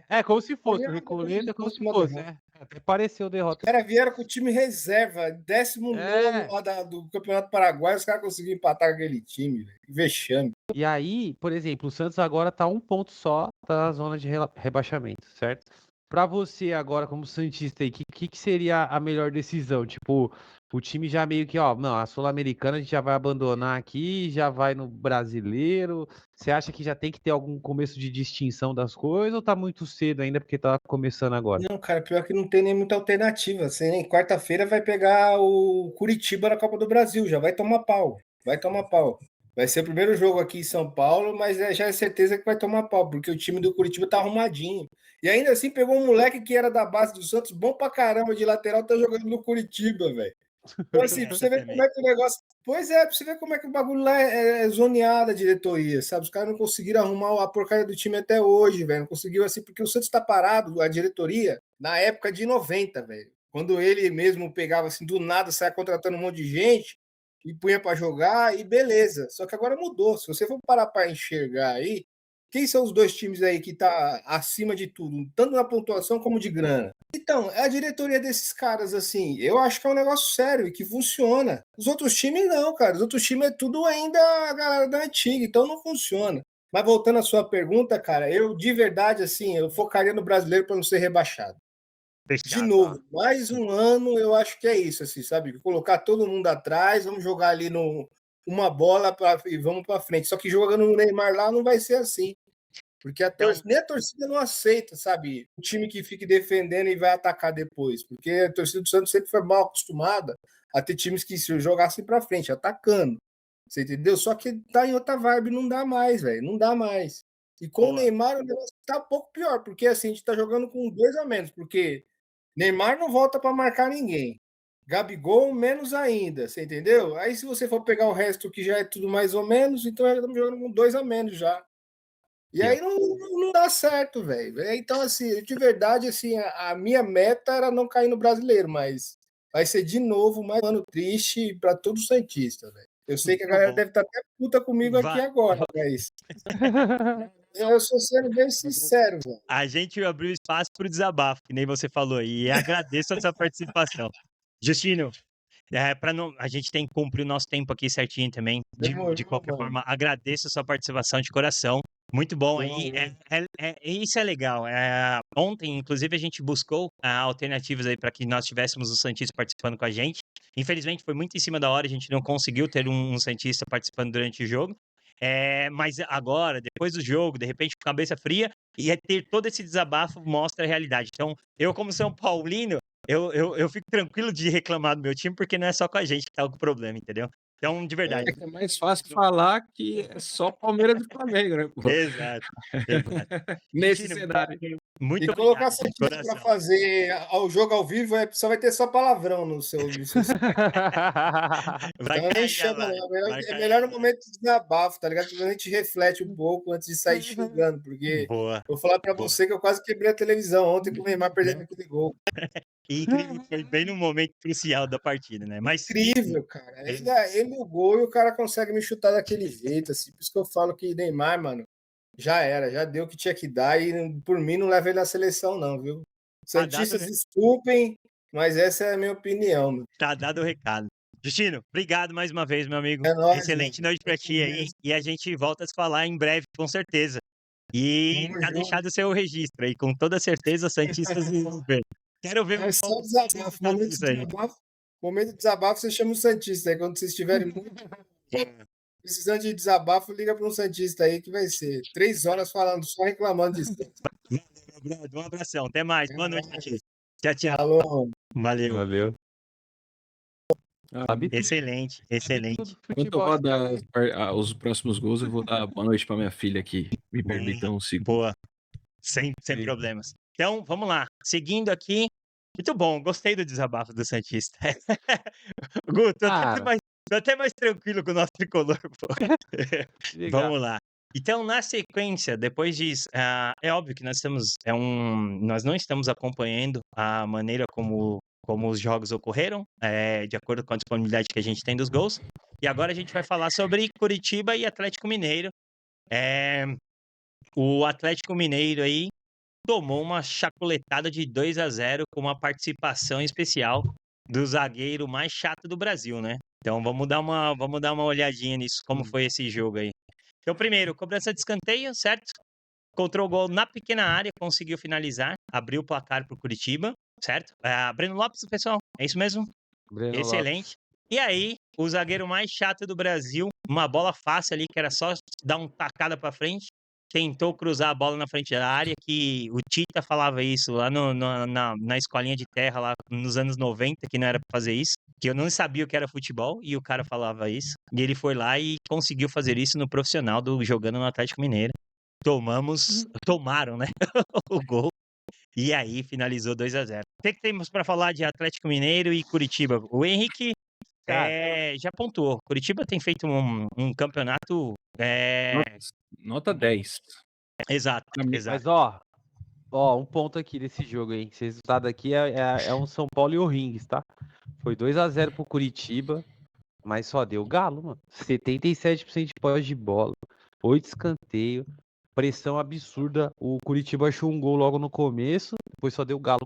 É como se fosse. O Pra mim, Recoleta é como se uma fosse. derrota. Até pareceu derrota. Os caras vieram com o time reserva, 19º É. lá do Campeonato Paraguai, os caras conseguiram empatar com aquele time, velho. Que vexame. E aí, por exemplo, o Santos agora tá um ponto só da zona de rebaixamento, certo? Pra você agora, como Santista aí, que seria a melhor decisão? Tipo, o time já meio que, ó, não, a Sul-Americana a gente já vai abandonar aqui, já vai no Brasileiro. Você acha que já tem que ter algum começo de distinção das coisas ou tá muito cedo ainda porque tá começando agora? Não, cara, pior que não tem nem muita alternativa. Assim, quarta-feira vai pegar o Curitiba na Copa do Brasil, já vai tomar pau. Vai tomar pau. Vai ser o primeiro jogo aqui em São Paulo, mas já é certeza que vai tomar pau, porque o time do Curitiba tá arrumadinho. E ainda assim pegou um moleque que era da base do Santos, bom pra caramba de lateral, tá jogando no Curitiba, velho. Então, assim, pra você ver como é que o negócio. Pois é, pra você ver como é que o bagulho lá é zoneado a diretoria, sabe? Os caras não conseguiram arrumar a porcaria do time até hoje, velho. Não conseguiu, assim, porque o Santos tá parado, a diretoria, na época de 90, velho. Quando ele mesmo pegava, assim, do nada, saia contratando um monte de gente e punha pra jogar e beleza. Só que agora mudou. Se você for parar pra enxergar aí, quem são os dois times aí que tá acima de tudo, tanto na pontuação como de grana? Então, é a diretoria desses caras, assim, eu acho que é um negócio sério e que funciona. Os outros times não, cara. Os outros times é tudo ainda a galera da antiga, então não funciona. Mas voltando à sua pergunta, cara, eu de verdade, assim, eu focaria no brasileiro para não ser rebaixado. De Fechado. novo, mais um ano, eu acho que é isso, assim, sabe? Colocar todo mundo atrás, vamos jogar ali uma bola e vamos para frente. Só que jogando no Neymar lá não vai ser assim. Porque nem a torcida não aceita, sabe? Um time que fique defendendo e vai atacar depois. Porque a torcida do Santos sempre foi mal acostumada a ter times que se jogassem para frente, atacando. Você entendeu? Só que tá em outra vibe, não dá mais, velho. Não dá mais. E com o Neymar, o negócio tá um pouco pior, porque assim, a gente tá jogando com 2 a menos, porque Neymar não volta para marcar ninguém. Gabigol, menos ainda, você entendeu? Aí se você for pegar o resto que já é tudo mais ou menos, então já estamos jogando com 2 a menos já. E aí não dá certo, velho. Então, assim, de verdade, assim, a minha meta era não cair no brasileiro, mas vai ser de novo mais um ano triste para todo Santista, velho. Eu sei que a galera deve estar até puta comigo aqui agora, mas eu sou sendo bem sincero, velho. A gente abriu espaço pro desabafo, que nem você falou, e agradeço a sua participação. Justino, a gente tem que cumprir o nosso tempo aqui certinho também. De qualquer forma, agradeço a sua participação de coração. Muito bom aí. Isso é legal. Ontem, inclusive, a gente buscou alternativas aí para que nós tivéssemos o Santista participando com a gente. Infelizmente, foi muito em cima da hora, a gente não conseguiu ter um Santista participando durante o jogo. Mas agora, depois do jogo, de repente, com cabeça fria, e ter todo esse desabafo mostra a realidade. Então, eu, como São Paulino, eu fico tranquilo de reclamar do meu time, porque não é só com a gente que tá com o problema, entendeu? Então, de verdade. É mais fácil falar que é só Palmeiras e Flamengo, né, pô? Exato, exato. Nesse Cristina, cenário. muito E colocar obrigado, de Santista pra coração. fazer ao jogo ao vivo, só vai ter só palavrão no seu Vai Então nem cair a chama, live, não. vai É cair melhor a no live. momento de desabafo, tá ligado? Que a gente reflete um pouco antes de sair xingando, porque Boa, vou falar pra boa. você que eu quase quebrei a televisão ontem com o Neymar perdendo aquele gol. E incrível, foi bem no momento crucial da partida, né? Mas, enfim, Incrível, cara. Ainda ele o gol e o cara consegue me chutar daquele jeito, assim. Por isso que eu falo que Neymar, mano, já era, já deu o que tinha que dar e por mim não leva ele na seleção, não, viu? tá dado, Santistas, desculpem, mas essa é a minha opinião, mano. tá dado o recado. Justino, obrigado mais uma vez, meu amigo. É nóis, Excelente mano. noite pra ti aí. E a gente volta a se falar em breve, com certeza. E Tamo tá junto. deixado o seu registro aí, com toda certeza, Santistas vão ver. Quero ver É só desabafo. Momento de isso aí. desabafo, momento de desabafo, você chama o Santista. Aí quando vocês estiverem muito precisando de desabafo, liga para um Santista aí que vai ser 3 horas falando, só reclamando disso. Valeu, meu brother. Um abração. Até mais. Boa noite pra ti. Tchau, tchau. Falou. Valeu. Valeu. Ah, Sabe tudo, Excelente, sabe excelente. tudo do enquanto futebol. roda os próximos gols, eu vou dar boa noite pra minha filha aqui. Me permitam um segundo. Boa. Sem Sim. problemas. Então, vamos lá. Seguindo aqui. Muito bom, gostei do desabafo do Santista. Gu, Cara, tô até mais tranquilo com o nosso tricolor, pô. legal. Vamos lá. Então, na sequência, depois disso, é óbvio que nós não estamos acompanhando a maneira como os jogos ocorreram, de acordo com a disponibilidade que a gente tem dos gols. E agora a gente vai falar sobre Curitiba e Atlético Mineiro. O Atlético Mineiro aí tomou uma chapuletada de 2-0 com uma participação especial do zagueiro mais chato do Brasil, né? Então vamos dar uma olhadinha nisso, como foi esse jogo aí. Então, primeiro, cobrança de escanteio, certo? Encontrou o gol na pequena área, conseguiu finalizar, abriu o placar pro Curitiba, certo? Breno Lopes, pessoal, é isso mesmo? Breno Excelente. Lopes. E aí, o zagueiro mais chato do Brasil, uma bola fácil ali, que era só dar uma tacada pra frente, tentou cruzar a bola na frente da área, que o Tita falava isso lá na escolinha de terra, lá nos anos 90, que não era pra fazer isso, que eu não sabia o que era futebol, e o cara falava isso, e ele foi lá e conseguiu fazer isso no profissional, jogando no Atlético Mineiro. Tomaram, né, o gol, e aí finalizou 2-0. O que temos pra falar de Atlético Mineiro e Curitiba? O Henrique Cara, já pontuou. Curitiba tem feito um campeonato. Nota 10. Exato, Pra mim, exato. mas um ponto aqui desse jogo aí. Esse resultado aqui é um São Paulo e o Rings, tá? Foi 2-0 pro Curitiba, mas só deu galo, mano. 77% de posse de bola, 8 escanteio, pressão absurda. O Curitiba achou um gol logo no começo, depois só deu galo.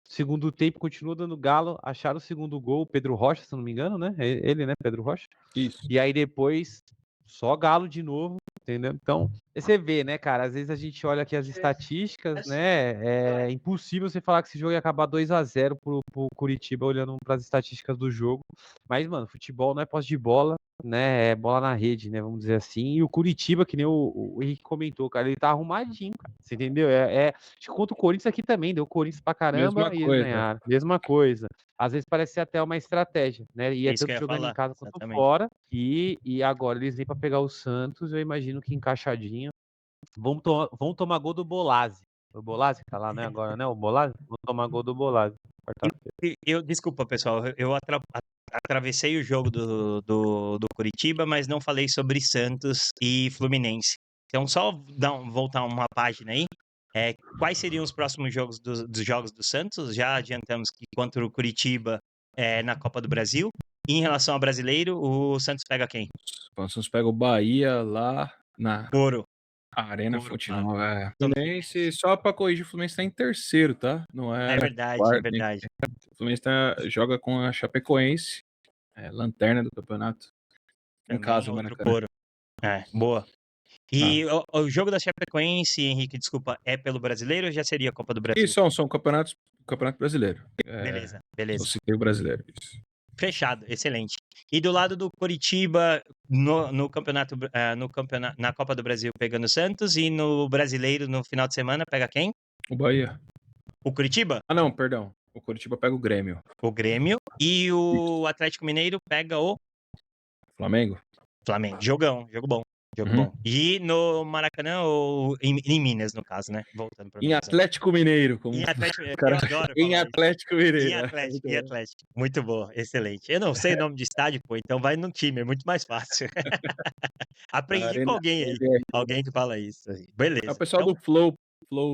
Segundo tempo continua dando galo, acharam o segundo gol, o Pedro Rocha, se eu não me engano, né? Ele, né, Pedro Rocha? Isso. E aí depois só galo de novo, entendeu? Então, você vê, né, cara? Às vezes a gente olha aqui as estatísticas, né? É impossível você falar que esse jogo ia acabar 2-0 pro Curitiba olhando para as estatísticas do jogo. Mas, mano, futebol não é posse de bola, né? É bola na rede, né? Vamos dizer assim. E o Curitiba, que nem o Henrique comentou, cara, ele tá arrumadinho, cara. Você entendeu? Acho que contra o Corinthians aqui também, deu Corinthians pra caramba Mesma e eles coisa. ganharam. Mesma coisa. Às vezes parece ser até uma estratégia, né? E É é isso que eu tanto ia jogando falar, em casa quanto exatamente. fora. E agora eles vêm pra pegar o Santos, eu imagino que encaixadinho. Vão tomar gol do Bolazzi. O Bolazzi que tá lá, né, agora, né? O Bolazzi? Vão tomar gol do Bolazzi. Desculpa, pessoal, eu atravessei o jogo do Curitiba, mas não falei sobre Santos e Fluminense. Então, só voltar uma página aí. Quais seriam os próximos jogos dos jogos do Santos? Já adiantamos que contra o Curitiba na Copa do Brasil. E em relação ao brasileiro, o Santos pega quem? O Santos pega o Bahia lá na Coro. Arena Coro, Fonte claro. Nova. Fluminense, só pra corrigir, o Fluminense tá em terceiro, tá? Não é É verdade, é quarto, verdade. O Fluminense joga com a Chapecoense, lanterna do campeonato. Em Também casa, outro Maracanã. Coro. Boa. E o jogo da Chapecoense, Henrique, desculpa, é pelo brasileiro ou já seria a Copa do Brasil? E são campeonato brasileiro. Beleza, Só beleza. citei o brasileiro. Isso. Fechado, excelente. E do lado do Curitiba, no campeonato, na Copa do Brasil, pegando o Santos, e no brasileiro, no final de semana, pega quem? O Bahia. O Curitiba? Ah, não, perdão. O Curitiba pega o Grêmio. O Grêmio. E o Atlético Mineiro pega o Flamengo? Flamengo. Jogão, jogo bom. Jogo Uhum. bom. E no Maracanã ou em Minas, no caso, né? Voltando para Em Minas. Atlético Mineiro, como Em Atlético, eu cara, adoro em falar isso. Atlético Em Mineiro. Atlético, em Atlético. Muito bom, excelente. Eu não sei o nome de estádio, pô, então vai no time, é muito mais fácil. Aprendi com Arena alguém aí, MRV. alguém que fala isso aí. É o Beleza. pessoal Então,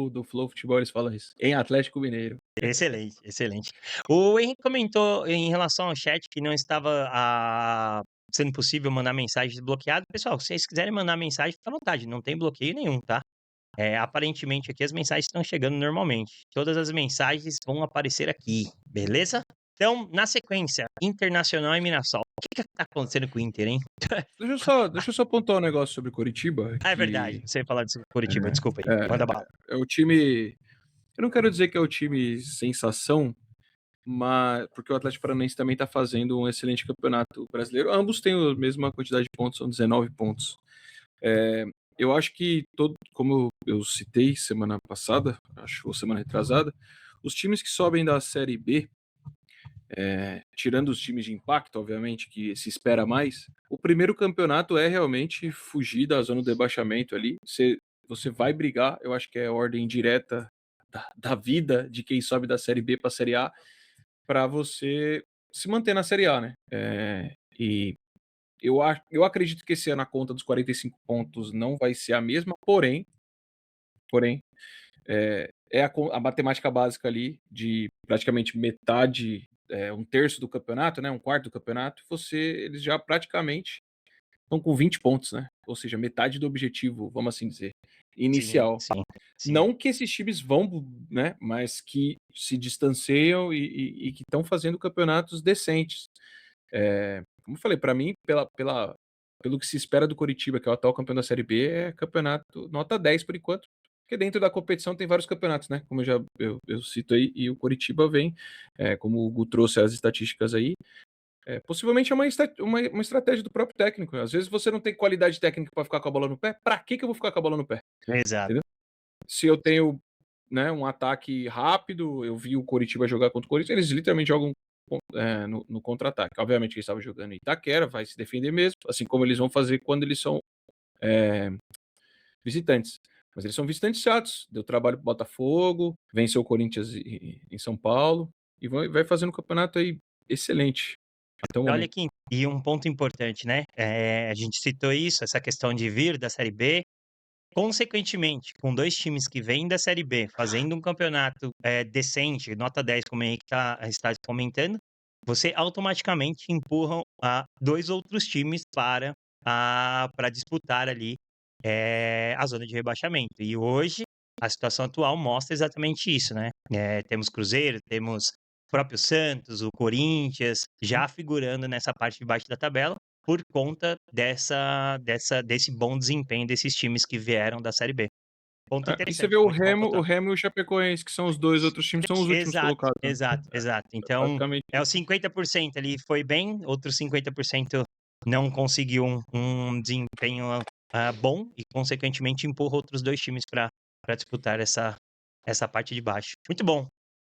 do Flow Futebol, eles falam isso. Em Atlético Mineiro. excelente, excelente. O Henrique comentou em relação ao chat que não estava sendo possível mandar mensagem desbloqueada. Pessoal, se vocês quiserem mandar mensagem, fica à vontade, não tem bloqueio nenhum, tá? Aparentemente aqui as mensagens estão chegando normalmente. Todas as mensagens vão aparecer aqui, beleza? Então, na sequência, Internacional e Mirassol. O que tá acontecendo com o Inter, hein? Deixa eu só apontar um negócio sobre Curitiba, É verdade, que você ia falar de Curitiba, desculpa aí. Manda bala. é o time. Eu não quero dizer que é o time sensação, mas porque o Atlético Paranaense também está fazendo um excelente campeonato brasileiro. Ambos têm a mesma quantidade de pontos, são 19 pontos. Eu acho que como eu citei semana passada, acho ou semana retrasada, os times que sobem da Série B, tirando os times de impacto, obviamente, que se espera mais, o primeiro campeonato é realmente fugir da zona do rebaixamento ali. Você vai brigar, eu acho que é a ordem direta da vida de quem sobe da Série B para a Série A, para você se manter na Série A, né? E eu acredito que esse ano a conta dos 45 pontos não vai ser a mesma, porém a matemática básica ali de praticamente metade, um terço do campeonato, né, um quarto do campeonato, eles já praticamente estão com 20 pontos, né? Ou seja, metade do objetivo, vamos assim dizer, inicial. Sim. Não que esses times vão, né, mas que se distanciam e que estão fazendo campeonatos decentes. Como eu falei, para mim, pelo que se espera do Coritiba, que é o atual campeão da Série B, é campeonato nota 10 por enquanto, porque dentro da competição tem vários campeonatos, né? Como eu cito aí, e o Coritiba vem, como o Gu trouxe as estatísticas aí, possivelmente é uma estratégia do próprio técnico. Às vezes você não tem qualidade técnica para ficar com a bola no pé, para que eu vou ficar com a bola no pé? Exato. Entendeu? Se eu tenho, né, um ataque rápido, eu vi o Coritiba jogar contra o Corinthians, eles literalmente jogam no contra-ataque. Obviamente eles estavam jogando em Itaquera, vai se defender mesmo, assim como eles vão fazer quando eles são visitantes. Mas eles são visitantes chatos. Deu trabalho pro Botafogo, venceu o Corinthians em São Paulo e vai fazendo um campeonato aí excelente. Até o Olha momento. aqui, e um ponto importante, né? A gente citou isso, essa questão de vir da Série B. Consequentemente, com dois times que vêm da Série B, fazendo um campeonato decente, nota 10, como o Henrique está comentando, você automaticamente empurra dois outros times para disputar ali a zona de rebaixamento. E hoje, a situação atual mostra exatamente isso, né? Temos Cruzeiro, temos o próprio Santos, o Corinthians, já figurando nessa parte de baixo da tabela, por conta desse bom desempenho desses times que vieram da Série B. Ponto E interessante. você vê o muito bom pontuar. Remo e o Chapecoense, que são os dois outros times, são os últimos colocados. Né? Exato. Então, Basicamente. o 50% ali foi bem, outros 50% não conseguiu um desempenho bom e, consequentemente, empurra outros dois times para disputar essa parte de baixo. Muito bom.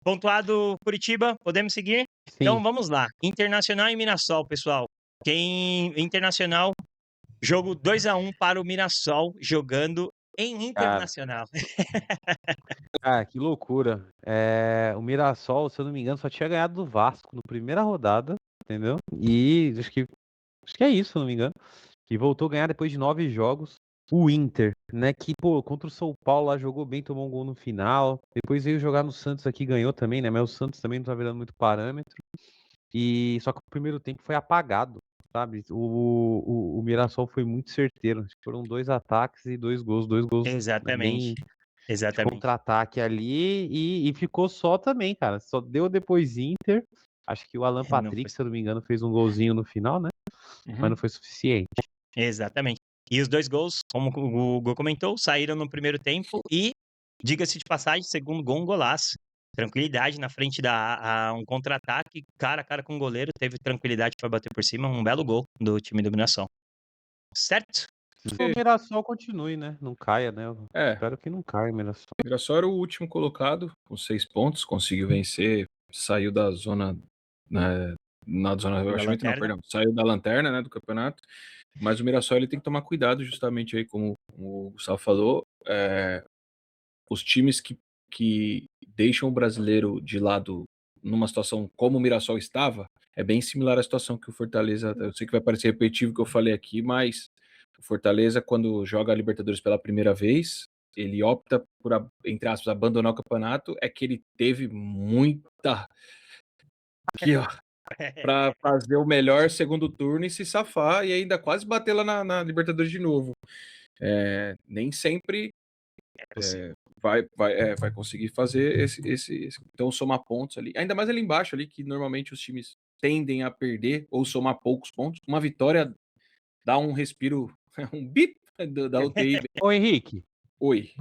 Pontuado Curitiba, podemos seguir? Sim. Então, vamos lá. Internacional e Mirassol, pessoal. Internacional, jogo 2-1 para o Mirassol, jogando em Internacional. Que loucura. O Mirassol, se eu não me engano, só tinha ganhado do Vasco na primeira rodada, entendeu? E acho que é isso, se eu não me engano. E voltou a ganhar depois de 9 jogos. O Inter, né? Que, pô, contra o São Paulo lá jogou bem, tomou um gol no final. Depois veio jogar no Santos aqui, ganhou também, né? Mas o Santos também não tá virando muito parâmetro. Só que o primeiro tempo foi apagado, sabe? O Mirassol foi muito certeiro. Foram 2 ataques e 2 gols. 2 gols bem de Exatamente. contra-ataque ali. E ficou só também, cara. Só deu depois Inter. Acho que o Alan Patrick, se eu não me engano, fez um golzinho no final, né? Mas não foi suficiente. Exatamente. E os 2 gols, como o Gu comentou, saíram no primeiro tempo e, diga-se de passagem, segundo gol, um golaço. Tranquilidade na frente um contra-ataque, cara a cara com o goleiro, teve tranquilidade para bater por cima, um belo gol do time do Mirassol. Certo? Se o Mirassol continue, né? Não caia, né? Eu espero que não caia o Mirassol. O Mirassol era o último colocado, com 6 pontos, conseguiu vencer, saiu da zona, né, Na zona de Da rebaixamento, não, lanterna. perdão. Saiu da lanterna, né, do campeonato. Mas o Mirassol ele tem que tomar cuidado justamente aí, como o Gustavo falou. Os times que deixam o brasileiro de lado numa situação como o Mirassol estava, é bem similar à situação que o Fortaleza. Eu sei que vai parecer repetitivo o que eu falei aqui, mas o Fortaleza, quando joga a Libertadores pela primeira vez, ele opta por, entre aspas, abandonar o campeonato. É que ele teve muita. Aqui, ó. Para fazer o melhor segundo turno e se safar e ainda quase bater lá na Libertadores de novo. Nem sempre vai conseguir fazer esse. Então, somar pontos ali. Ainda mais ali embaixo, ali, que normalmente os times tendem a perder ou somar poucos pontos. Uma vitória dá um respiro, um bip da UTI. Ô, Henrique, Oi.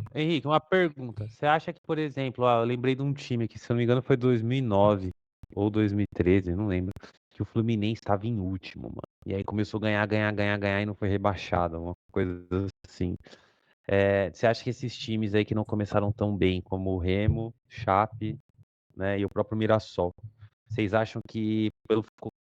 uma pergunta. Você acha que, por exemplo, eu lembrei de um time que, se eu não me engano, foi 2009 ou 2013, não lembro, que o Fluminense estava em último, mano. E aí começou a ganhar e não foi rebaixado, uma coisa assim. Você acha que esses times aí que não começaram tão bem, como o Remo, Chape, né, e o próprio Mirassol, vocês acham que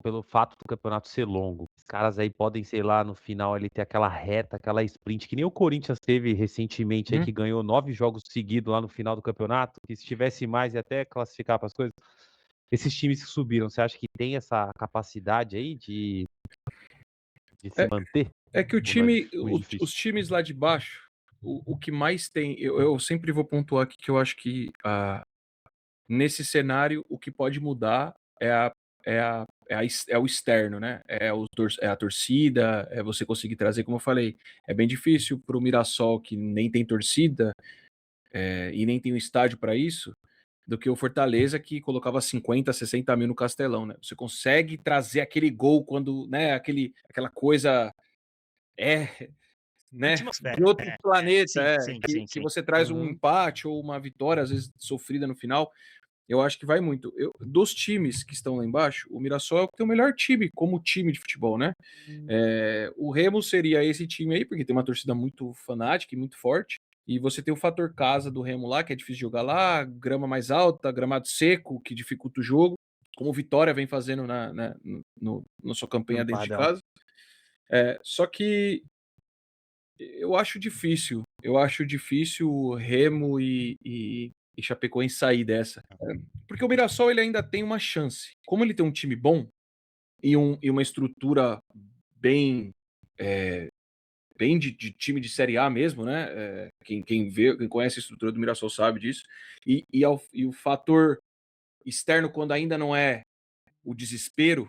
pelo fato do campeonato ser longo, os caras aí podem, sei lá, no final ali ter aquela reta, aquela sprint, que nem o Corinthians teve recentemente aí, que ganhou 9 jogos seguidos lá no final do campeonato, que se tivesse mais ia até classificar para as coisas. Esses times que subiram, você acha que tem essa capacidade aí de se manter? É que Muito difícil. os times lá de baixo, o que mais tem, eu sempre vou pontuar aqui que eu acho que nesse cenário o que pode mudar é o externo, né? É a torcida, é você conseguir trazer, como eu falei, é bem difícil para o Mirassol, que nem tem torcida e nem tem um estádio para isso, do que o Fortaleza, que colocava 50, 60 mil no Castelão, né? Você consegue trazer aquele gol quando, né, aquela coisa né, Atmosfera. de outro planeta, Sim. que você traz um empate ou uma vitória, às vezes sofrida no final. Eu acho que vai muito. Dos times que estão lá embaixo, o Mirassol é o que tem o melhor time, como time de futebol, né? O Remo seria esse time aí, porque tem uma torcida muito fanática e muito forte. E você tem o fator casa do Remo lá, que é difícil de jogar lá, grama mais alta, gramado seco, que dificulta o jogo, como o Vitória vem fazendo na sua campanha dentro de casa. Só que eu acho difícil o Remo e Chapecoense sair dessa. Porque o Mirassol ele ainda tem uma chance. Como ele tem um time bom e uma estrutura bem de time de Série A mesmo, né? Quem conhece a estrutura do Mirassol sabe disso. E o fator externo, quando ainda não é o desespero,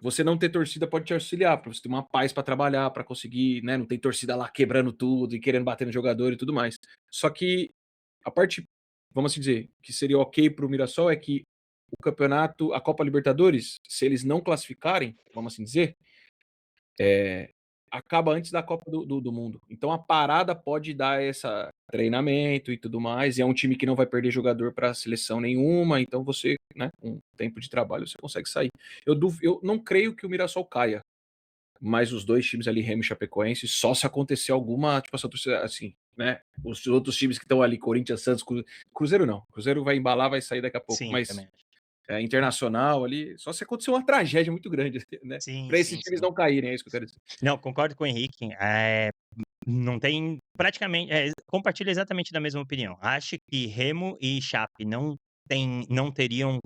você não ter torcida pode te auxiliar, para você ter uma paz para trabalhar, para conseguir, né? Não tem torcida lá quebrando tudo e querendo bater no jogador e tudo mais. Só que a parte, vamos assim dizer, que seria ok para o Mirassol é que o campeonato, a Copa Libertadores, se eles não classificarem, vamos assim dizer, acaba antes da Copa do Mundo. Então a parada pode dar esse treinamento e tudo mais, e é um time que não vai perder jogador para seleção nenhuma, então você, né, com tempo de trabalho, você consegue sair. Eu não creio que o Mirassol caia, mas os dois times ali, Remo e Chapecoense, só se acontecer alguma, tipo, assim, né, os outros times que estão ali, Corinthians, Santos, Cruzeiro não, Cruzeiro vai embalar, vai sair daqui a pouco, Sim, mas também. Internacional ali, só se acontecer uma tragédia muito grande, né, para esses times não caírem, é isso que eu quero dizer. Não, concordo com o Henrique. Não tem praticamente. Compartilho exatamente da mesma opinião. Acho que Remo e Chape não terão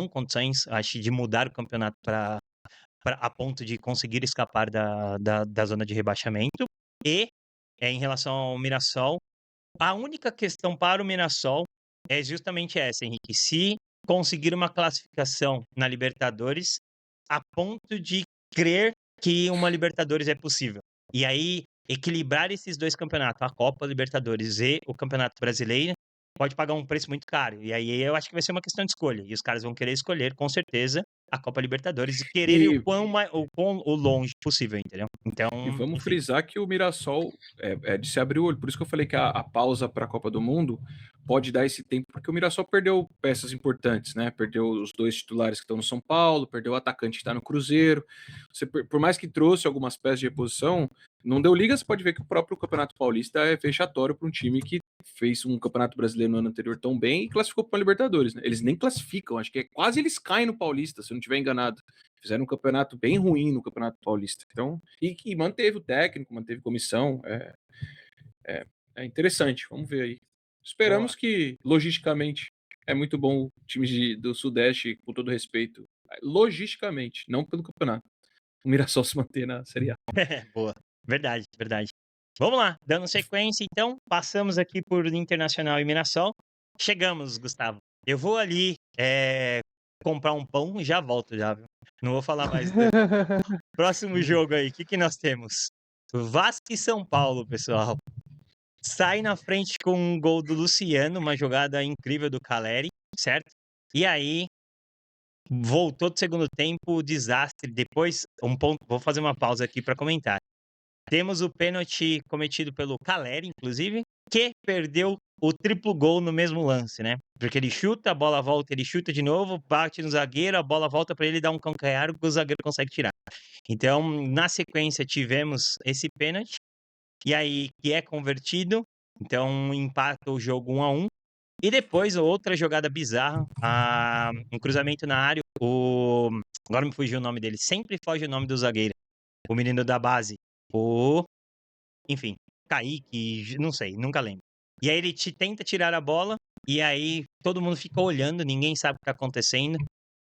condições, acho, de mudar o campeonato a ponto de conseguir escapar da zona de rebaixamento. E, em relação ao Mirassol, a única questão para o Mirassol é justamente essa, Henrique. Se conseguir uma classificação na Libertadores a ponto de crer que uma Libertadores é possível. E aí, equilibrar esses dois campeonatos, a Copa Libertadores e o Campeonato Brasileiro, pode pagar um preço muito caro. E aí eu acho que vai ser uma questão de escolha. E os caras vão querer escolher, com certeza, a Copa Libertadores e querer ir o quão longe possível, entendeu? Então, e vamos enfim. frisar que o Mirassol é de se abrir o olho. Por isso que eu falei que a pausa para a Copa do Mundo pode dar esse tempo, porque o Mirassol perdeu peças importantes, né? Perdeu os dois titulares que estão no São Paulo, perdeu o atacante que está no Cruzeiro. Por mais que trouxe algumas peças de reposição, não deu liga, você pode ver que o próprio Campeonato Paulista é fechatório para um time que fez um Campeonato Brasileiro no ano anterior tão bem e classificou para a Libertadores, né? Eles nem classificam, acho que quase eles caem no Paulista, se eu não estiver enganado. Fizeram um campeonato bem ruim no Campeonato Paulista. Então, e manteve o técnico, manteve comissão. É interessante, vamos ver aí. Esperamos que, logisticamente, é muito bom o time do Sudeste, com todo respeito. Logisticamente, não pelo campeonato. O Mirassol se manter na Série A. Boa. Verdade, verdade. Vamos lá, dando sequência, então, passamos aqui por Internacional e Mirassol. Chegamos, Gustavo. Eu vou ali comprar um pão e já volto, já, viu? Não vou falar mais. Próximo jogo aí, o que nós temos? Vasco e São Paulo, pessoal. Sai na frente com um gol do Luciano, uma jogada incrível do Caleri, certo? E aí, voltou do segundo tempo, desastre. Depois, vou fazer uma pausa aqui para comentar. Temos o pênalti cometido pelo Caleri, inclusive, que perdeu o triplo gol no mesmo lance, né? Porque ele chuta, a bola volta, ele chuta de novo, bate no zagueiro, a bola volta para ele dar um calcanhar que o zagueiro consegue tirar. Então, na sequência, tivemos esse pênalti, e aí que é convertido, então empata o jogo 1-1. E depois, outra jogada bizarra, um cruzamento na área, agora me fugiu o nome dele, sempre foge o nome do zagueiro, o menino da base, enfim, Kaique, não sei, nunca lembro. E aí ele tenta tirar a bola, e aí todo mundo fica olhando, ninguém sabe o que tá acontecendo.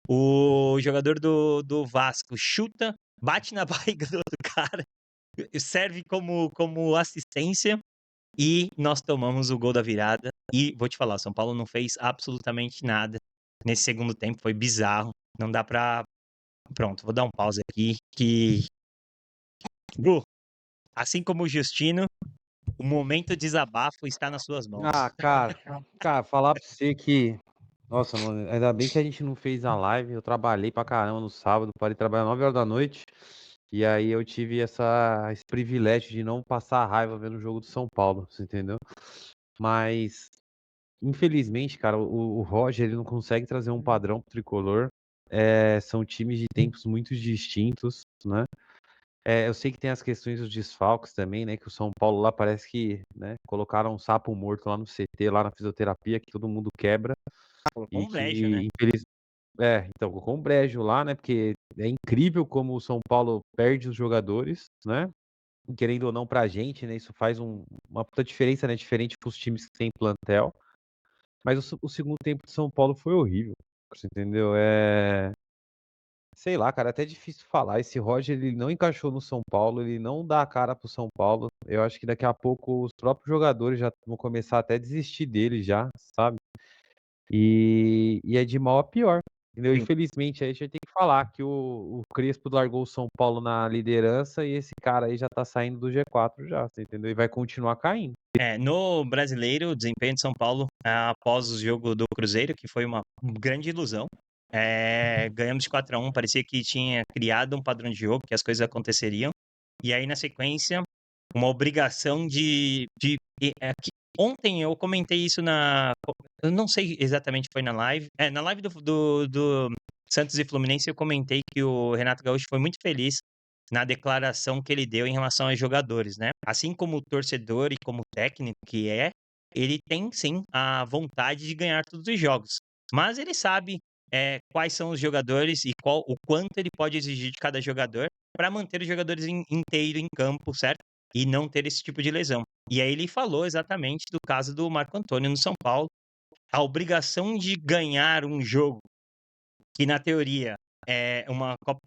O jogador do Vasco chuta, bate na barriga do outro cara, serve como assistência, e nós tomamos o gol da virada. E vou te falar, o São Paulo não fez absolutamente nada nesse segundo tempo, foi bizarro. Não dá pra... Pronto, vou dar um pause aqui, que... Gu, assim como o Justino, o momento de desabafo está nas suas mãos. Ah, cara, falar pra você que... Nossa, mano, ainda bem que a gente não fez a live. Eu trabalhei pra caramba no sábado, parei de trabalhar 9 horas da noite. E aí eu tive esse privilégio de não passar raiva vendo o jogo do São Paulo, você entendeu? Mas, infelizmente, cara, o Roger ele não consegue trazer um padrão pro tricolor. São times de tempos muito distintos, né? Eu sei que tem as questões dos desfalques também, né? Que o São Paulo lá parece que, né, colocaram um sapo morto lá no CT, lá na fisioterapia, que todo mundo quebra. Colocou E um brejo, né? que, então, com um brejo lá, né? Porque é incrível como o São Paulo perde os jogadores, né? Querendo ou não, pra gente, né? Isso faz uma puta diferença, né? Diferente pros times que têm plantel. Mas o segundo tempo de São Paulo foi horrível. Você entendeu? Sei lá, cara, é até difícil falar. Esse Roger, ele não encaixou no São Paulo, ele não dá a cara pro São Paulo. Eu acho que daqui a pouco os próprios jogadores já vão começar até a desistir dele já, sabe? E é de mal a pior, entendeu? Sim. Infelizmente, aí a gente tem que falar que o Crespo largou o São Paulo na liderança e esse cara aí já tá saindo do G4 já, você entendeu? E vai continuar caindo. No Brasileiro, o desempenho de São Paulo, após o jogo do Cruzeiro, que foi uma grande ilusão, ganhamos de 4-1, parecia que tinha criado um padrão de jogo, que as coisas aconteceriam. E aí, na sequência, uma obrigação ontem eu comentei isso eu não sei exatamente, foi na live. Na live do Santos e Fluminense eu comentei que o Renato Gaúcho foi muito feliz na declaração que ele deu em relação aos jogadores, né? Assim como torcedor e como técnico que ele tem sim a vontade de ganhar todos os jogos. Mas ele sabe quais são os jogadores e o quanto ele pode exigir de cada jogador para manter os jogadores inteiro em campo, certo? E não ter esse tipo de lesão. E aí ele falou exatamente do caso do Marco Antônio no São Paulo. A obrigação de ganhar um jogo que, na teoria,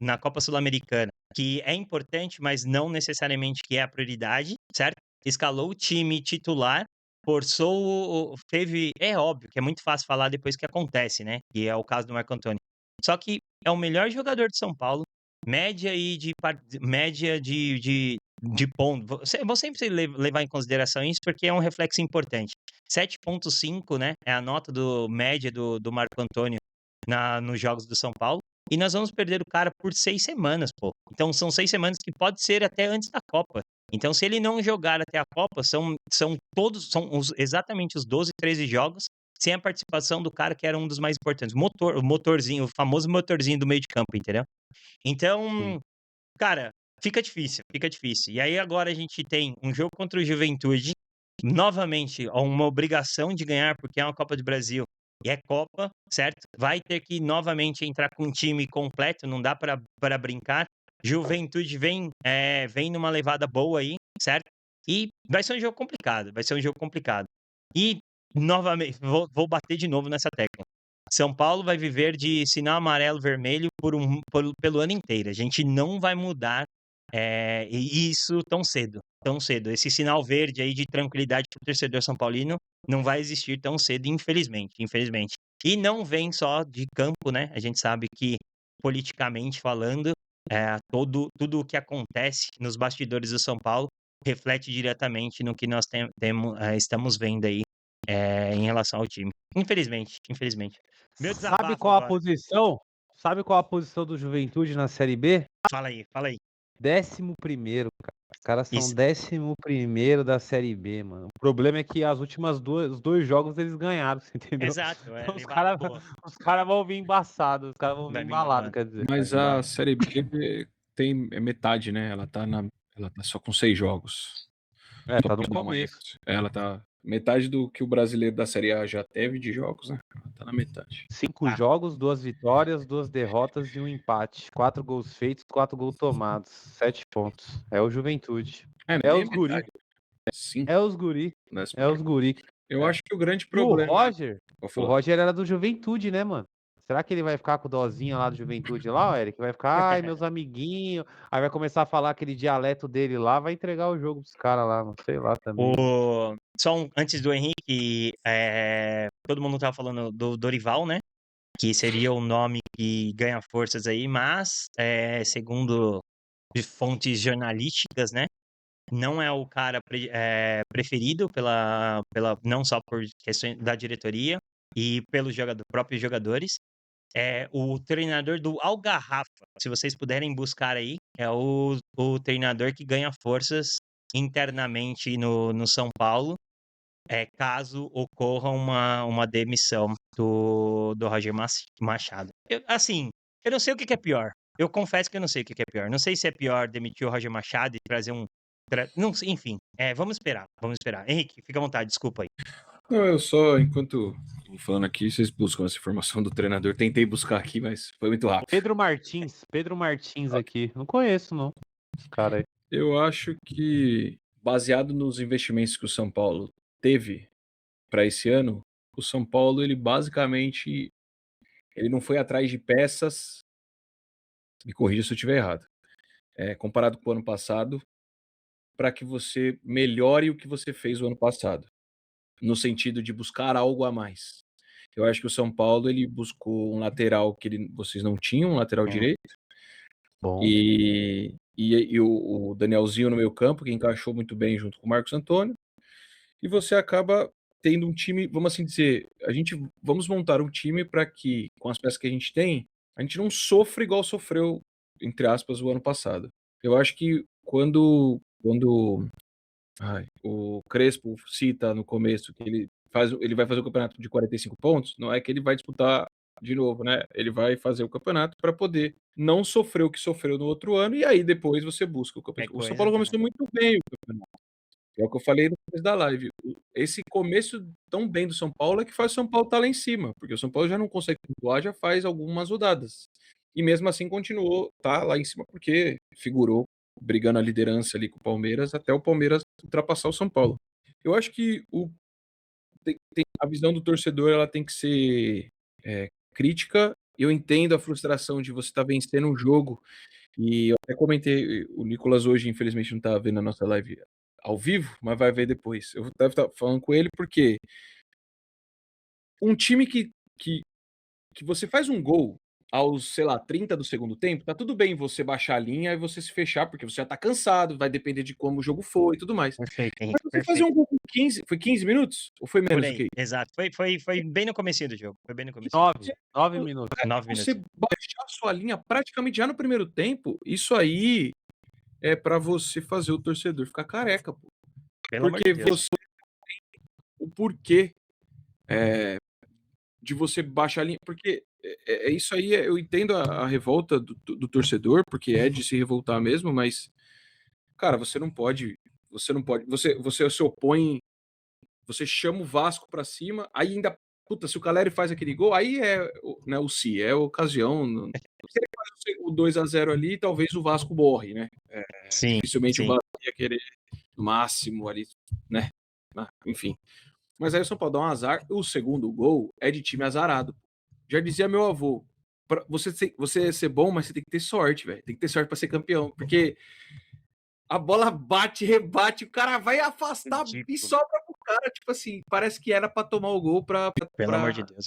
na Copa Sul-Americana, que é importante, mas não necessariamente que é a prioridade, certo? Escalou o time titular, teve... É óbvio que é muito fácil falar depois que acontece, né? Que é o caso do Marco Antônio. Só que é o melhor jogador de São Paulo, média de ponto. Vou sempre levar em consideração isso, porque é um reflexo importante. 7,5, né? É a nota média do Marco Antônio nos jogos do São Paulo. E nós vamos perder o cara por 6 semanas, pô. Então são 6 semanas que pode ser até antes da Copa. Então, se ele não jogar até a Copa, são exatamente os 12, 13 jogos sem a participação do cara que era um dos mais importantes. O motorzinho, o famoso motorzinho do meio de campo, entendeu? Então, Sim. cara, fica difícil. E aí agora a gente tem um jogo contra o Juventude, novamente uma obrigação de ganhar, porque é uma Copa do Brasil e é Copa, certo? Vai ter que novamente entrar com um time completo, não dá para brincar. Juventude vem numa levada boa aí, certo? E vai ser um jogo complicado, vai ser um jogo complicado. E, novamente, vou bater de novo nessa tecla. São Paulo vai viver de sinal amarelo-vermelho pelo ano inteiro. A gente não vai mudar isso tão cedo, tão cedo. Esse sinal verde aí de tranquilidade para o torcedor são paulino não vai existir tão cedo, infelizmente, infelizmente. E não vem só de campo, né? A gente sabe que, politicamente falando, tudo o que acontece nos bastidores do São Paulo reflete diretamente no que nós estamos vendo aí em relação ao time. Infelizmente, infelizmente. Meu Sabe desabafo qual a agora. posição? Sabe qual a posição do Juventude na Série B? Fala aí, fala aí. 11º, cara. Os caras são Isso. 11º da Série B, mano. O problema é que os dois jogos eles ganharam, você entendeu? Exato, Então levada boa. os cara vão vir embaçados, os caras vão vir Vai vir embalados, babando. quer dizer. Mas Vai a embora. Série B é metade, né? Ela tá só com 6 jogos. É, Só tá pra no dar uma começo. Ela tá metade do que o brasileiro da Série A já teve de jogos, né? Ela tá na metade. 5 jogos, 2 vitórias, 2 derrotas e 1 empate. 4 gols feitos, 4 gols tomados. 7 pontos. É o Juventude. É nem os guri. metade. É 5. É os guri. É os guri. Eu acho que o grande E o problema. Roger? Vou O falar. Roger era do Juventude, né, mano? Será que ele vai ficar com dozinha lá do Juventude lá, ó, Eric? Vai ficar, ai, meus amiguinhos. Aí vai começar a falar aquele dialeto dele lá, vai entregar o jogo pros caras lá, não sei lá também. Antes do Henrique, todo mundo tava falando do Dorival, né? Que seria o nome que ganha forças aí, mas, segundo de fontes jornalísticas, né? Não é o cara preferido não só por questões da diretoria e pelos próprios jogadores. É o treinador do Algarrafa. Se vocês puderem buscar aí, é o treinador que ganha forças internamente no São Paulo, caso ocorra uma demissão do Roger Machado. Eu não sei o que é pior. Eu confesso que eu não sei o que é pior. Não sei se é pior demitir o Roger Machado e trazer não sei, enfim, vamos esperar, vamos esperar. Henrique, fica à vontade, desculpa aí. Não, eu só, enquanto eu vou falando aqui, vocês buscam essa informação do treinador. Tentei buscar aqui, mas foi muito rápido. Pedro Martins aqui. Não conheço, não. Esse cara aí. Eu acho que, baseado nos investimentos que o São Paulo teve para esse ano, o São Paulo, ele basicamente ele não foi atrás de peças, me corrija se eu estiver errado, comparado com o ano passado, para que você melhore o que você fez o ano passado, no sentido de buscar algo a mais. Eu acho que o São Paulo ele buscou um lateral que vocês não tinham, um lateral direito, Bom. e o Danielzinho no meio campo, que encaixou muito bem junto com o Marcos Antônio, e você acaba tendo um time, vamos assim dizer, vamos montar um time para que, com as peças que a gente tem, a gente não sofra igual sofreu, entre aspas, o ano passado. Eu acho que quando o Crespo cita no começo que ele vai fazer o campeonato de 45 pontos, não é que ele vai disputar de novo, né? Ele vai fazer o campeonato para poder não sofrer o que sofreu no outro ano, e aí depois você busca o campeonato. O São Paulo começou muito bem o campeonato. É o que eu falei no começo da live. Esse começo tão bem do São Paulo é que faz o São Paulo estar lá em cima, porque o São Paulo já não consegue pontuar, já faz algumas rodadas. E mesmo assim continuou, tá lá em cima, porque figurou brigando a liderança ali com o Palmeiras, até o Palmeiras ultrapassar o São Paulo. Eu acho que a visão do torcedor ela tem que ser crítica. Eu entendo a frustração de você estar vencendo um jogo, e eu até comentei, o Nicolas hoje infelizmente não está vendo a nossa live ao vivo, mas vai ver depois. Eu deve estar falando com ele porque um time que você faz um gol aos, sei lá, 30 do segundo tempo, tá tudo bem você baixar a linha e você se fechar, porque você já tá cansado, vai depender de como o jogo foi e tudo mais. Perfeito, Mas Henrique, você fazer um gol com 15, foi 15 minutos? Ou foi menos do que isso? Exato, foi bem no comecinho do jogo, foi bem no começo. 9 minutos. 9 Você minutos. baixar a sua linha praticamente já no primeiro tempo, isso aí é pra você fazer o torcedor ficar careca, pô. Pelo amor Porque de Deus. você tem o porquê de você baixar a linha, porque isso aí, eu entendo a revolta do torcedor, porque é de se revoltar mesmo, mas, cara, você se opõe você chama o Vasco pra cima, aí ainda, puta, se o Caleri faz aquele gol, aí né, é a ocasião. Se ele faz o 2-0 ali, talvez o Vasco morre, né? Sim, Dificilmente o sim. Vasco ia querer no máximo ali, né? Enfim. Mas aí o São Paulo dá um azar. O segundo gol é de time azarado. Já dizia meu avô, você ser bom, mas você tem que ter sorte, velho. Tem que ter sorte pra ser campeão. Porque a bola bate, rebate, o cara vai afastar e Ridículo. sobra pro cara. Tipo assim, parece que era pra tomar o gol Pelo amor de Deus.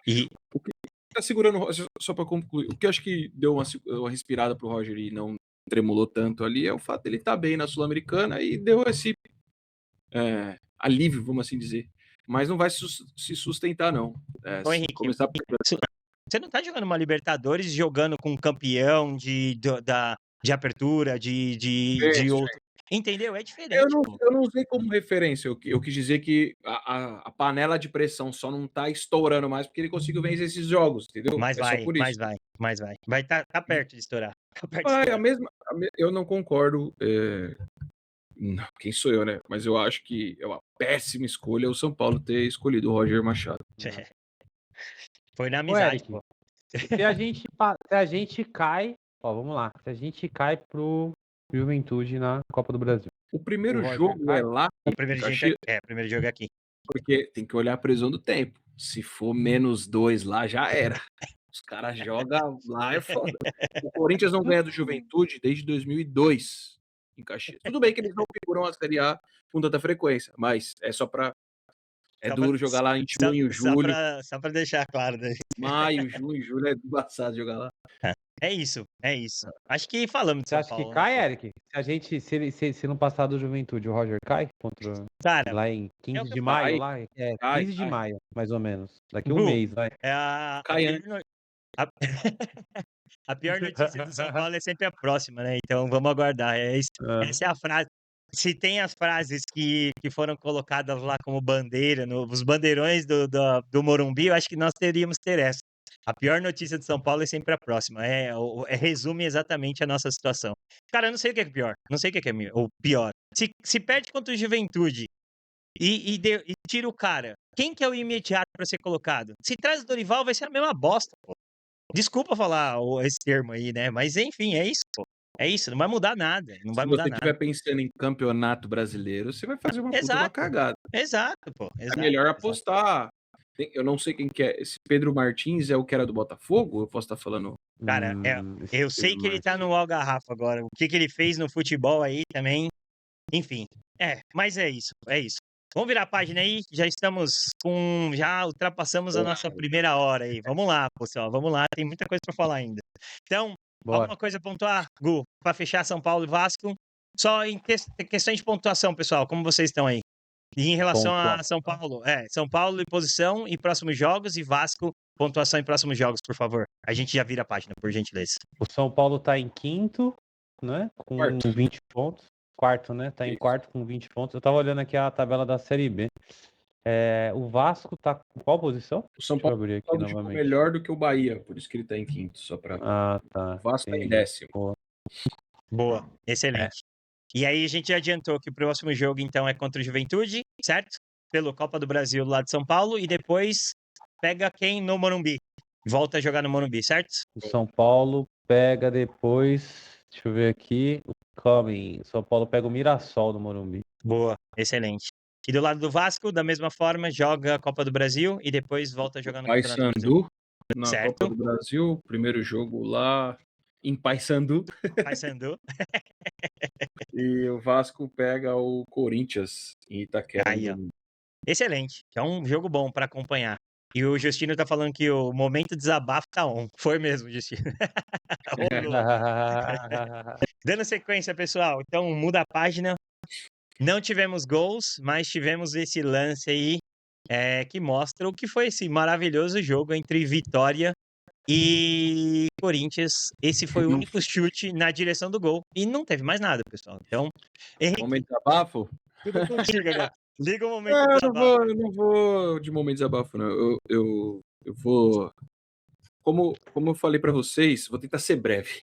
E O que tá segurando, só pra concluir, o que eu acho que deu uma respirada pro Roger e não tremulou tanto ali é o fato dele estar bem na Sul-Americana e deu esse alívio, vamos assim dizer. Mas não vai se sustentar, não. Ô, Se Henrique, começar você não tá jogando uma Libertadores jogando com campeão de apertura, de outro. Entendeu? É diferente, pô. Eu não usei como referência. Eu quis dizer que a panela de pressão só não tá estourando mais porque ele conseguiu vencer esses jogos, entendeu? Mas É só vai, por isso. mas vai, mas vai. Vai tá perto de estourar. Tá perto de Ah, é estourar. a mesma. Eu não concordo. Não, quem sou eu, né? Mas eu acho que é uma péssima escolha o São Paulo ter escolhido o Roger Machado. Foi na Ô, amizade, Eric, pô. se a gente cai, ó, vamos lá. Se a gente cai pro Juventude na Copa do Brasil. O primeiro O Roger jogo cai? é lá, O primeiro Caxias, primeiro jogo é aqui. porque tem que olhar a previsão do tempo. Se for -2 lá, já era. Os caras jogam lá, é foda. O Corinthians não ganha do Juventude desde 2002 em Caxias. Tudo bem que eles não figuram a Série A com tanta frequência, mas é só pra. É Só duro pra- jogar lá em junho, julho, Só pra deixar claro, né? maio, junho, julho, é embaçado jogar lá. É isso, é isso. Acho que falamos de Você São acha que Paulo, né, cai, pô? Eric? Se não passar do Juventude, o Roger cai Cara, lá em é o 15 que de eu maio, Cai, lá? É, cai, 15 de cai. maio, mais ou menos. Daqui um Gu, mês, vai. é a Cai pior, antes. a, a pior notícia do São Paulo é sempre a próxima, né? Então vamos aguardar. Essa é a frase. Se tem as frases que foram colocadas lá como bandeira, os bandeirões do Morumbi, eu acho que nós teríamos que ter essa. A pior notícia de São Paulo é sempre a próxima. Resume exatamente a nossa situação. Cara, eu não sei o que é pior. Não sei o que é o pior. Se perde contra o Juventude e tira o cara, quem que é o imediato para ser colocado? Se traz o Dorival, vai ser a mesma bosta, pô. Desculpa falar esse termo aí, né? Mas enfim, é isso, pô. É isso, não vai mudar nada. Não vai Se mudar você nada. estiver pensando em campeonato brasileiro, você vai fazer uma puta de uma Exato, cagada. exato, pô. É Exato, melhor exato. apostar. Eu não sei quem que é. Esse Pedro Martins é o que era do Botafogo? Eu posso estar falando. Cara, eu sei que ele tá no Algarrafa agora. O que ele fez no futebol aí também, enfim. Mas é isso, é isso. Vamos virar a página aí, já ultrapassamos a nossa primeira hora aí. Vamos lá, pessoal, vamos lá, tem muita coisa para falar ainda. Então, Bora. alguma coisa a pontuar, Gu, para fechar São Paulo e Vasco? Só em questões de pontuação, pessoal, como vocês estão aí? E em relação a São Paulo, São Paulo em posição em próximos jogos e Vasco, pontuação em próximos jogos, por favor. A gente já vira a página, por gentileza. O São Paulo tá em quinto, né? Com Quarto. 20 pontos. Quarto, né? Tá em Isso. quarto com 20 pontos. Eu tava olhando aqui a tabela da Série B. O Vasco tá com qual posição? O São Deixa eu Paulo abrir aqui ficou novamente. melhor do que o Bahia, por isso que ele tá em quinto. Só pra. Ah, tá. O Vasco tá em Entendi. 10º. Boa, excelente. E aí a gente já adiantou que o próximo jogo, então, é contra o Juventude, certo? Pelo Copa do Brasil lá de São Paulo, e depois pega quem no Morumbi? Volta a jogar no Morumbi, certo? O São Paulo pega depois. Deixa eu ver aqui. O São Paulo pega o Mirassol do Morumbi. Boa, excelente. E do lado do Vasco, da mesma forma, joga a Copa do Brasil e depois volta a jogar no Campeonato Brasileiro. Paysandu na Certo. Copa do Brasil. Primeiro jogo lá em Paysandu. Paysandu. E o Vasco pega o Corinthians em Itaquera. Aí, ó. Excelente. É um jogo bom para acompanhar. E o Justino tá falando que o momento desabafo tá on. Foi mesmo, Justino. Dando sequência, pessoal. Então, muda a página. Não tivemos gols, mas tivemos esse lance aí que mostra o que foi esse maravilhoso jogo entre Vitória e Corinthians. Esse foi o único chute na direção do gol. E não teve mais nada, pessoal. Então, Henrique, Momento de desabafo? tudo contigo agora. Liga o momento Eu desabafo. não vou de momento de desabafo, não. Eu vou. Como eu falei pra vocês, vou tentar ser breve.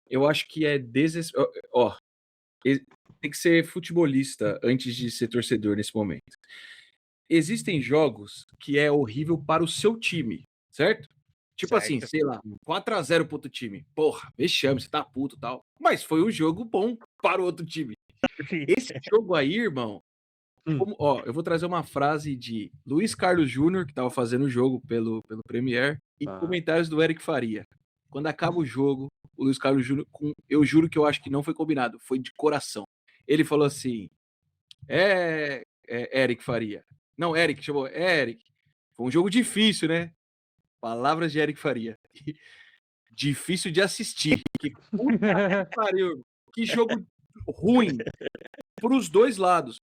Eu acho que é desesperador. Ó, tem que ser futebolista antes de ser torcedor nesse momento. Existem jogos que é horrível para o seu time, certo? Tipo assim, Certo. sei lá, 4-0 pro outro time. Porra, vexame, você tá puto e tal. Mas foi um jogo bom para o outro time. Esse jogo aí, irmão, ó, eu vou trazer uma frase de Luiz Carlos Júnior, que tava fazendo o jogo pelo Premier, e comentários do Eric Faria. Quando acaba o jogo, o Luiz Carlos Júnior, eu juro que eu acho que não foi combinado, foi de coração. Ele falou assim: Eric Faria. Não, Eric, chamou Eric. Foi um jogo difícil, né? Palavras de Eric Faria. Difícil de assistir. Que puta que pariu. Que jogo ruim para os dois lados.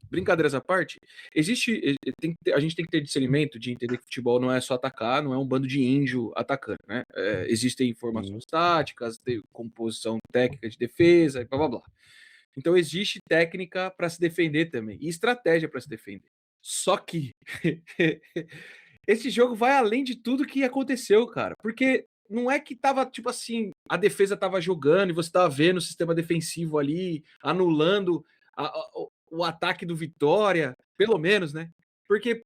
Brincadeiras à parte, a gente tem que ter discernimento de entender que futebol não é só atacar, não é um bando de índio atacando, né? Existem informações táticas, composição técnica de defesa, e blá blá blá. Então existe técnica para se defender também, e estratégia para se defender. Só que esse jogo vai além de tudo que aconteceu, cara, porque não é que tava, tipo assim, a defesa tava jogando e você tava vendo o sistema defensivo ali, anulando o ataque do Vitória, pelo menos, né? Porque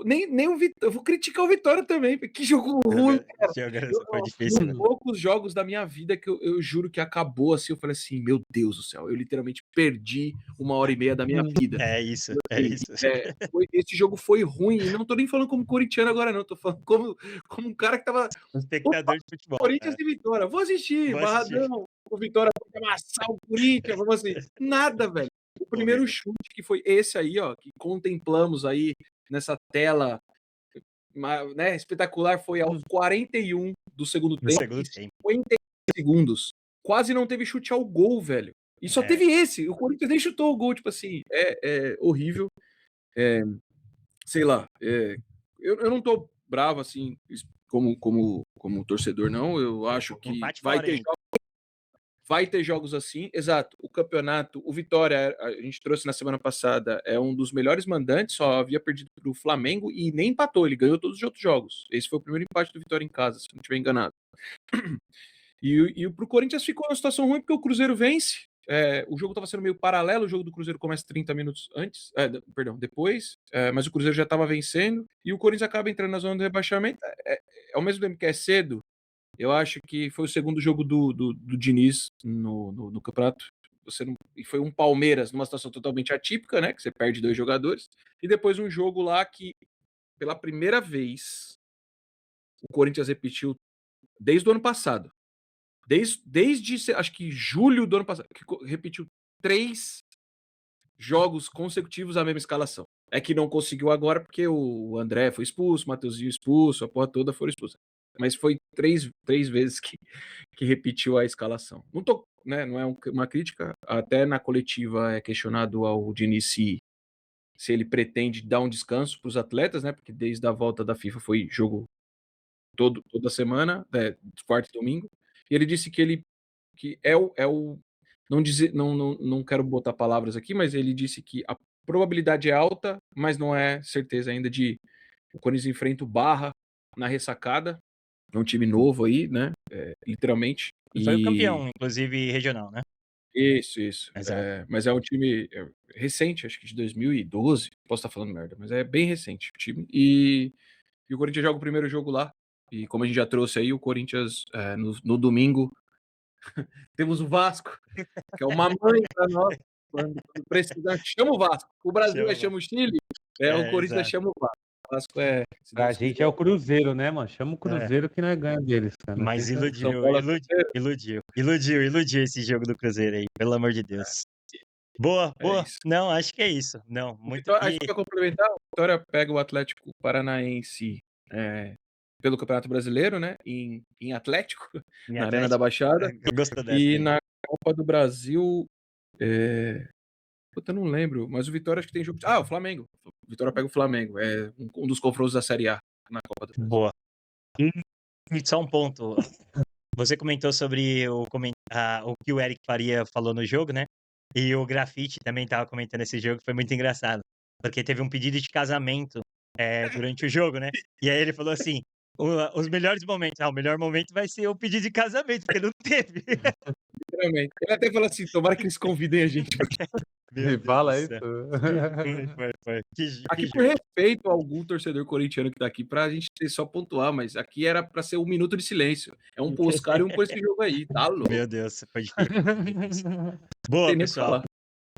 nem o Vitória, eu vou criticar o Vitória também, que jogo ruim, cara. Foi difícil, né? Poucos jogos da minha vida que eu juro que acabou assim, eu falei assim, meu Deus do céu, eu literalmente perdi 1h30 da minha vida. É isso, é isso. Esse jogo foi ruim, e não tô nem falando como corintiano agora não, tô falando como um cara que tava Espectador de futebol. Corinthians e Vitória, vou assistir, Barradão, o Vitória vai amassar o Corinthians, vamos assim, nada, velho. O primeiro chute, que foi esse aí, ó, que contemplamos aí nessa tela, né, espetacular, foi aos 41 do segundo tempo, 50 segundos. Quase não teve chute ao gol, velho. E só teve esse. O Corinthians nem chutou o gol, tipo assim, é horrível. Sei lá, eu não tô bravo, assim, como torcedor, não. Eu acho que vai ter jogos assim, exato. O campeonato, o Vitória, a gente trouxe na semana passada, é um dos melhores mandantes, só havia perdido para o Flamengo e nem empatou, ele ganhou todos os outros jogos. Esse foi o primeiro empate do Vitória em casa, se não estiver enganado. E pro Corinthians ficou uma situação ruim porque o Cruzeiro vence. O jogo estava sendo meio paralelo, o jogo do Cruzeiro começa 30 minutos depois, mas o Cruzeiro já estava vencendo e o Corinthians acaba entrando na zona do rebaixamento. Ao mesmo tempo que é cedo, eu acho que foi o segundo jogo do Diniz no campeonato. E foi um Palmeiras numa situação totalmente atípica, né? Que você perde 2 jogadores. E depois um jogo lá que, pela primeira vez, o Corinthians repetiu desde o ano passado. Desde acho que julho do ano passado, que repetiu 3 jogos consecutivos a mesma escalação. É que não conseguiu agora porque o André foi expulso, o Mateuzinho expulso, a porra toda foram expulsa. Mas foi 3 vezes que repetiu a escalação. Não tô, né, não é uma crítica, até na coletiva é questionado ao Diniz se ele pretende dar um descanso para os atletas, né, porque desde a volta da FIFA foi jogo toda semana, quarta e domingo, e ele disse que não quero botar palavras aqui, mas ele disse que a probabilidade é alta, mas não é certeza ainda de o Corinthians enfrenta o Barra na ressacada. É um time novo aí, né? Literalmente. Foi o campeão, inclusive regional, né? Isso. Exato. Mas é um time recente, acho que de 2012. Posso estar falando merda, mas é bem recente o time. E o Corinthians joga o primeiro jogo lá. E como a gente já trouxe aí, o Corinthians no domingo temos o Vasco, que é uma mãe para nós. Quando precisar, chama o Vasco. O Brasil chama o Chile, o Corinthians chama o Vasco. O Vasco pra gente é o Cruzeiro, né, mano? Chama o Cruzeiro que nós ganhamos deles, cara. Mas iludiu esse jogo do Cruzeiro aí, pelo amor de Deus. Boa. Não, acho que é isso. Não, muito Vitória, acho que pra complementar, o Vitória pega o Atlético Paranaense pelo Campeonato Brasileiro, né? Em Atlético, na Arena da Baixada. Gostou dessa? E na Copa do Brasil. Eu não lembro, mas o Vitória acho que tem jogo. O Flamengo. O Vitória pega o Flamengo. É um dos confrontos da Série A na Copa do Brasil. Boa. E só um ponto. Você comentou sobre o que o Eric Faria falou no jogo, né? E o Grafite também estava comentando esse jogo, foi muito engraçado. Porque teve um pedido de casamento durante o jogo, né? E aí ele falou assim: Os melhores momentos. O melhor momento vai ser o pedido de casamento, porque não teve. Literalmente. Ele até fala assim: tomara que eles convidem a gente. Meu Me Deus do fala isso. céu. Foi. Que Aqui, por jogo. respeito a algum torcedor corintiano que tá aqui, pra gente só pontuar, mas aqui era pra ser 1 minuto de silêncio. É um pôr os caras e um pôr esse jogo aí, tá louco? Meu Deus, foi difícil. Não Boa, tem nem o que pessoal. falar.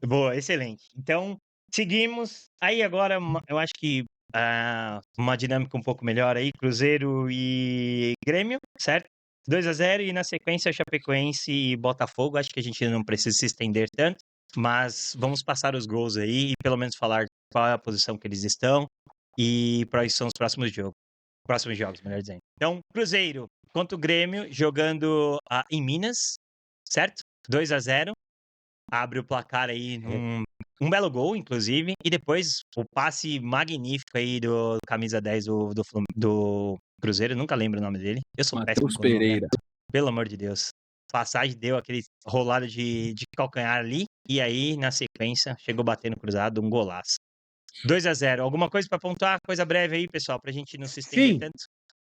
Boa, excelente. Então, seguimos. Aí agora, eu acho que uma dinâmica um pouco melhor aí, Cruzeiro e Grêmio, certo? 2-0 e na sequência Chapecoense e Botafogo. Acho que a gente não precisa se estender tanto, mas vamos passar os gols aí e pelo menos falar qual é a posição que eles estão e quais são os próximos jogos, melhor dizendo. Então, Cruzeiro contra o Grêmio, jogando em Minas, certo? 2-0. Abre o placar aí um belo gol, inclusive, e depois o passe magnífico aí do camisa 10 do Cruzeiro, eu nunca lembro o nome dele. Eu sou péssimo Matheus com o nome, né? Pereira. Pelo amor de Deus. Passagem deu aquele rolado de calcanhar ali, e aí, na sequência, chegou batendo cruzado, um golaço. 2-0. Alguma coisa pra pontuar? Coisa breve aí, pessoal, pra gente não se estender Sim, tanto.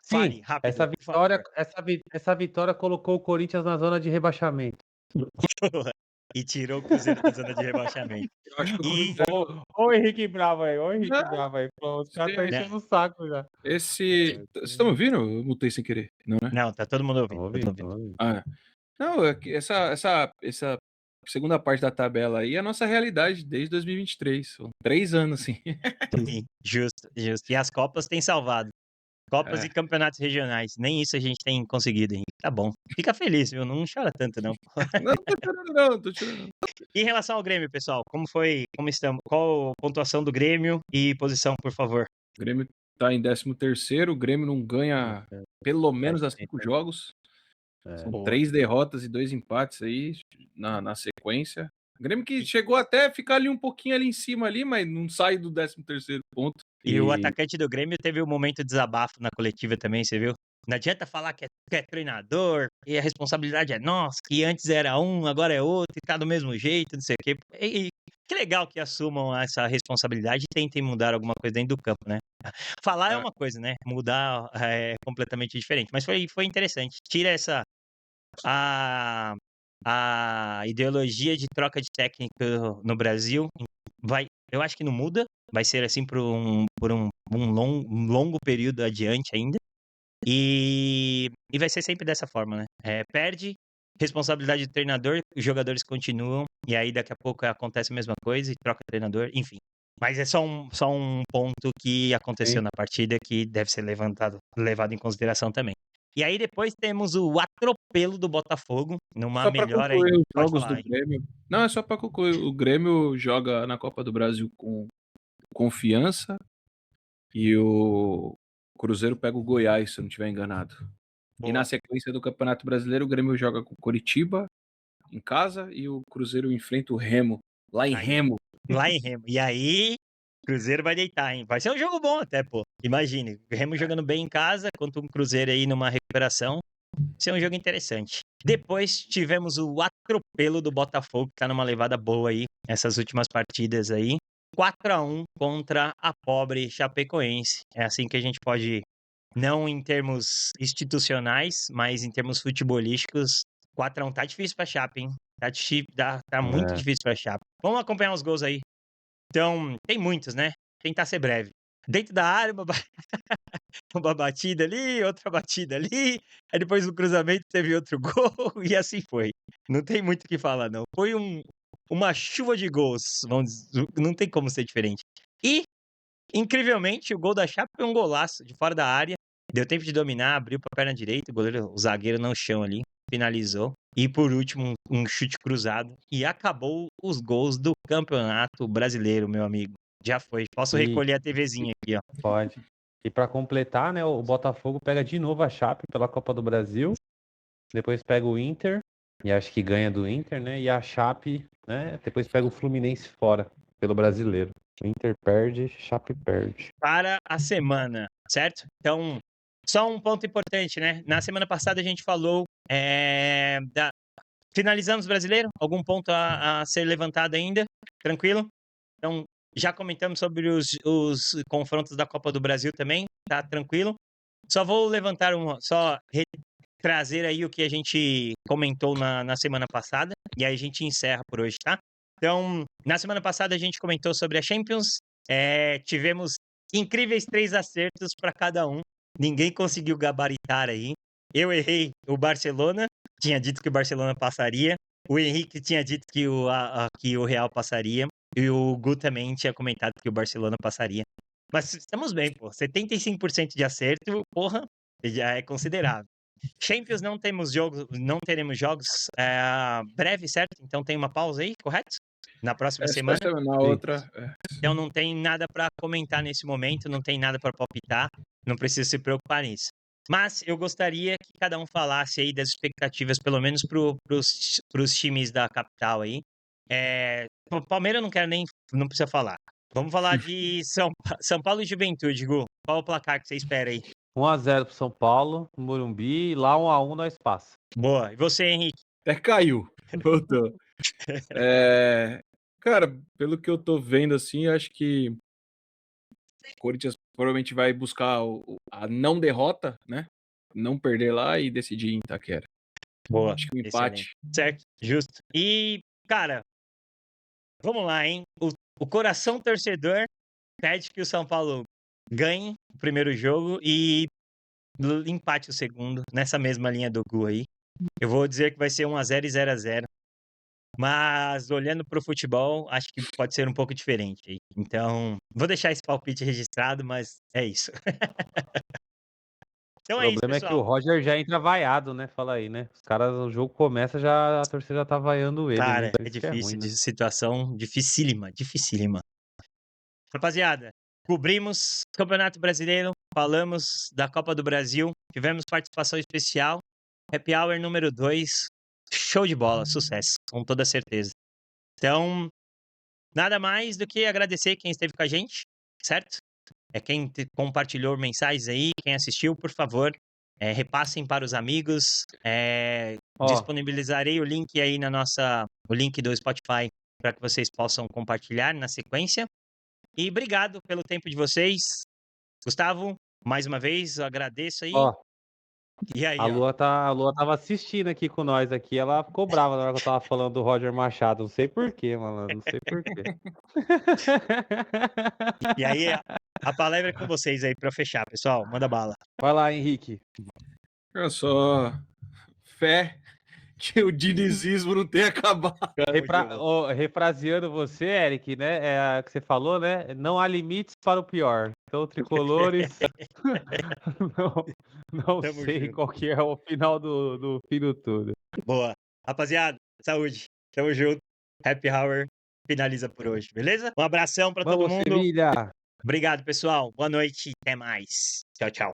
sim. Fale, rápido, Essa por favor. vitória, essa vitória colocou o Corinthians na zona de rebaixamento. E tirou o Cruzeiro da zona de rebaixamento. Eu acho que o E Cruzeiro. Ô, Henrique Bravo aí, ô Henrique Não, Bravo aí. Pô, os caras estão sim. enchendo o saco já. Vocês estão me ouvindo? Eu mutei sem querer. Não, né? Não, tá todo mundo ouvindo. Vamos Todo ouvir, mundo ouvindo. vamos ouvir. Ah, não, é que essa segunda parte da tabela aí é a nossa realidade desde 2023. São 3 anos, assim. Sim, justo. E as Copas têm salvado. Copas É. e campeonatos regionais. Nem isso a gente tem conseguido, Henrique. Tá bom. Fica feliz, viu? Não chora tanto, não. Não, tô chorando não, tô chorando não. E em relação ao Grêmio, pessoal, como estamos? Qual a pontuação do Grêmio e posição, por favor? O Grêmio tá em 13º, o Grêmio não ganha pelo menos há 5 jogos. São Boa. 3 derrotas e 2 empates aí na sequência. O Grêmio que chegou até a ficar ali um pouquinho ali em cima ali, mas não sai do 13º ponto. E o atacante do Grêmio teve um momento de desabafo na coletiva também, você viu? Não adianta falar que é treinador e a responsabilidade é nossa, que antes era um, agora é outro, e tá do mesmo jeito, não sei o quê. E que legal que assumam essa responsabilidade e tentem mudar alguma coisa dentro do campo, né? Falar é uma coisa, né? Mudar é completamente diferente. Mas foi interessante. Tira a ideologia de troca de técnico no Brasil. Eu acho que não muda. Vai ser assim por um longo período adiante ainda. E vai ser sempre dessa forma, né? Perde responsabilidade do treinador, os jogadores continuam, e aí daqui a pouco acontece a mesma coisa e troca treinador, enfim. Mas é só um ponto que aconteceu Sim. na partida que deve ser levado em consideração também. E aí depois temos o atropelo do Botafogo, numa Só para melhor aí. concluir os Pode jogos falar do aí. Grêmio. Não, é só para concluir. O Grêmio joga na Copa do Brasil com Confiança e o Cruzeiro pega o Goiás, se eu não estiver enganado. Boa. E na sequência do Campeonato Brasileiro, o Grêmio joga com o Coritiba em casa e o Cruzeiro enfrenta o Remo, lá em Aí. Remo. Lá em Remo. E aí, Cruzeiro vai deitar, hein? Vai ser um jogo bom até, pô. Imagine, o Remo jogando bem em casa, contra um Cruzeiro aí numa recuperação. Vai ser um jogo interessante. Depois tivemos o atropelo do Botafogo, que tá numa levada boa aí, essas últimas partidas aí. 4-1 contra a pobre Chapecoense. É assim que a gente pode, não em termos institucionais, mas em termos futebolísticos. 4-1 tá difícil pra Chape, hein? Tá muito difícil pra Chape. Vamos acompanhar os gols aí. Então, tem muitos, né? Tentar ser breve. Dentro da área, uma batida ali, outra batida ali. Aí depois no cruzamento teve outro gol e assim foi. Não tem muito o que falar, não. Foi uma chuva de gols. Não tem como ser diferente. E, incrivelmente, o gol da Chape foi um golaço de fora da área. Deu tempo de dominar, abriu pra perna direita, o zagueiro no chão ali, finalizou. E por último, um chute cruzado. E acabou os gols do Campeonato Brasileiro, meu amigo. Já foi. Posso E- recolher a TVzinha aqui, ó. Pode. E para completar, né, o Botafogo pega de novo a Chape pela Copa do Brasil. Depois pega o Inter, e acho que ganha do Inter, né? E a Chape, né? Depois pega o Fluminense fora pelo Brasileiro. O Inter perde, Chape perde. Para a semana, certo? Então, só um ponto importante, né? Na semana passada a gente falou finalizamos brasileiro? Algum ponto a ser levantado ainda? Tranquilo? Então, já comentamos sobre os confrontos da Copa do Brasil também, tá tranquilo? Só vou levantar trazer aí o que a gente comentou na semana passada, e aí a gente encerra por hoje, tá? Então, na semana passada a gente comentou sobre a Champions, tivemos incríveis 3 acertos para cada um, ninguém conseguiu gabaritar aí. Eu errei o Barcelona, tinha dito que o Barcelona passaria, o Henrique tinha dito que que o Real passaria, e o Gu também tinha comentado que o Barcelona passaria. Mas estamos bem, pô, 75% de acerto, porra, já é considerável. Champions não teremos jogos breve, certo? Então tem uma pausa aí, correto? Na próxima semana. Na outra. Então não tem nada para comentar nesse momento, não tem nada para palpitar, não precisa se preocupar nisso. Mas eu gostaria que cada um falasse aí das expectativas, pelo menos para os times da capital aí. Palmeiras não precisa falar. Vamos falar de São Paulo e Juventude, Gu. Qual o placar que você espera aí? 1-0 pro São Paulo, no Morumbi, e lá 1-1 nós passa. Boa. E você, Henrique? Até caiu. Voltou. Cara, pelo que eu tô vendo, assim, acho que o Corinthians provavelmente vai buscar a não derrota, né? Não perder lá e decidir em Itaquera. Boa. Acho que um Excelente. empate. Certo, justo. E, cara, vamos lá, hein? O coração torcedor pede que o São Paulo ganhe o primeiro jogo e empate o segundo, nessa mesma linha do Gu aí. Eu vou dizer que vai ser 1-0 e 0-0. Mas, olhando pro futebol, acho que pode ser um pouco diferente aí. Então, vou deixar esse palpite registrado, mas é isso. Então O é isso, problema é que o pessoal. Roger já entra vaiado, né? Fala aí, né? Os caras, o jogo começa, já a torcida já tá vaiando ele, né? Cara, Então é isso que é difícil, ruim, né? situação dificílima. Rapaziada, cobrimos Campeonato Brasileiro, falamos da Copa do Brasil, tivemos participação especial, Happy Hour número 2, show de bola, sucesso, com toda certeza. Então, nada mais do que agradecer quem esteve com a gente, certo? Quem compartilhou mensagens aí, quem assistiu, por favor, repassem para os amigos. Disponibilizarei o link aí o link do Spotify para que vocês possam compartilhar na sequência. E obrigado pelo tempo de vocês. Gustavo, mais uma vez, eu agradeço aí. Ó, E aí, a Lua tava assistindo aqui com nós aqui, ela ficou brava na hora que eu tava falando do Roger Machado, não sei porquê, mano, não sei porquê. E aí, a palavra é com vocês aí para fechar, pessoal. Manda bala. Vai lá, Henrique. Olha só, fé que o dinizismo não tenha acabado. Refraseando você, Eric, né? É a que você falou, né? Não há limites para o pior. Então, tricolores. não Tamo sei junto. qual que é o final do fim do tudo. Boa. Rapaziada, saúde. Tamo junto. Happy Hour finaliza por hoje, beleza? Um abração para todo Vamos, mundo. Sevilha! Obrigado, pessoal. Boa noite. Até mais. Tchau, tchau.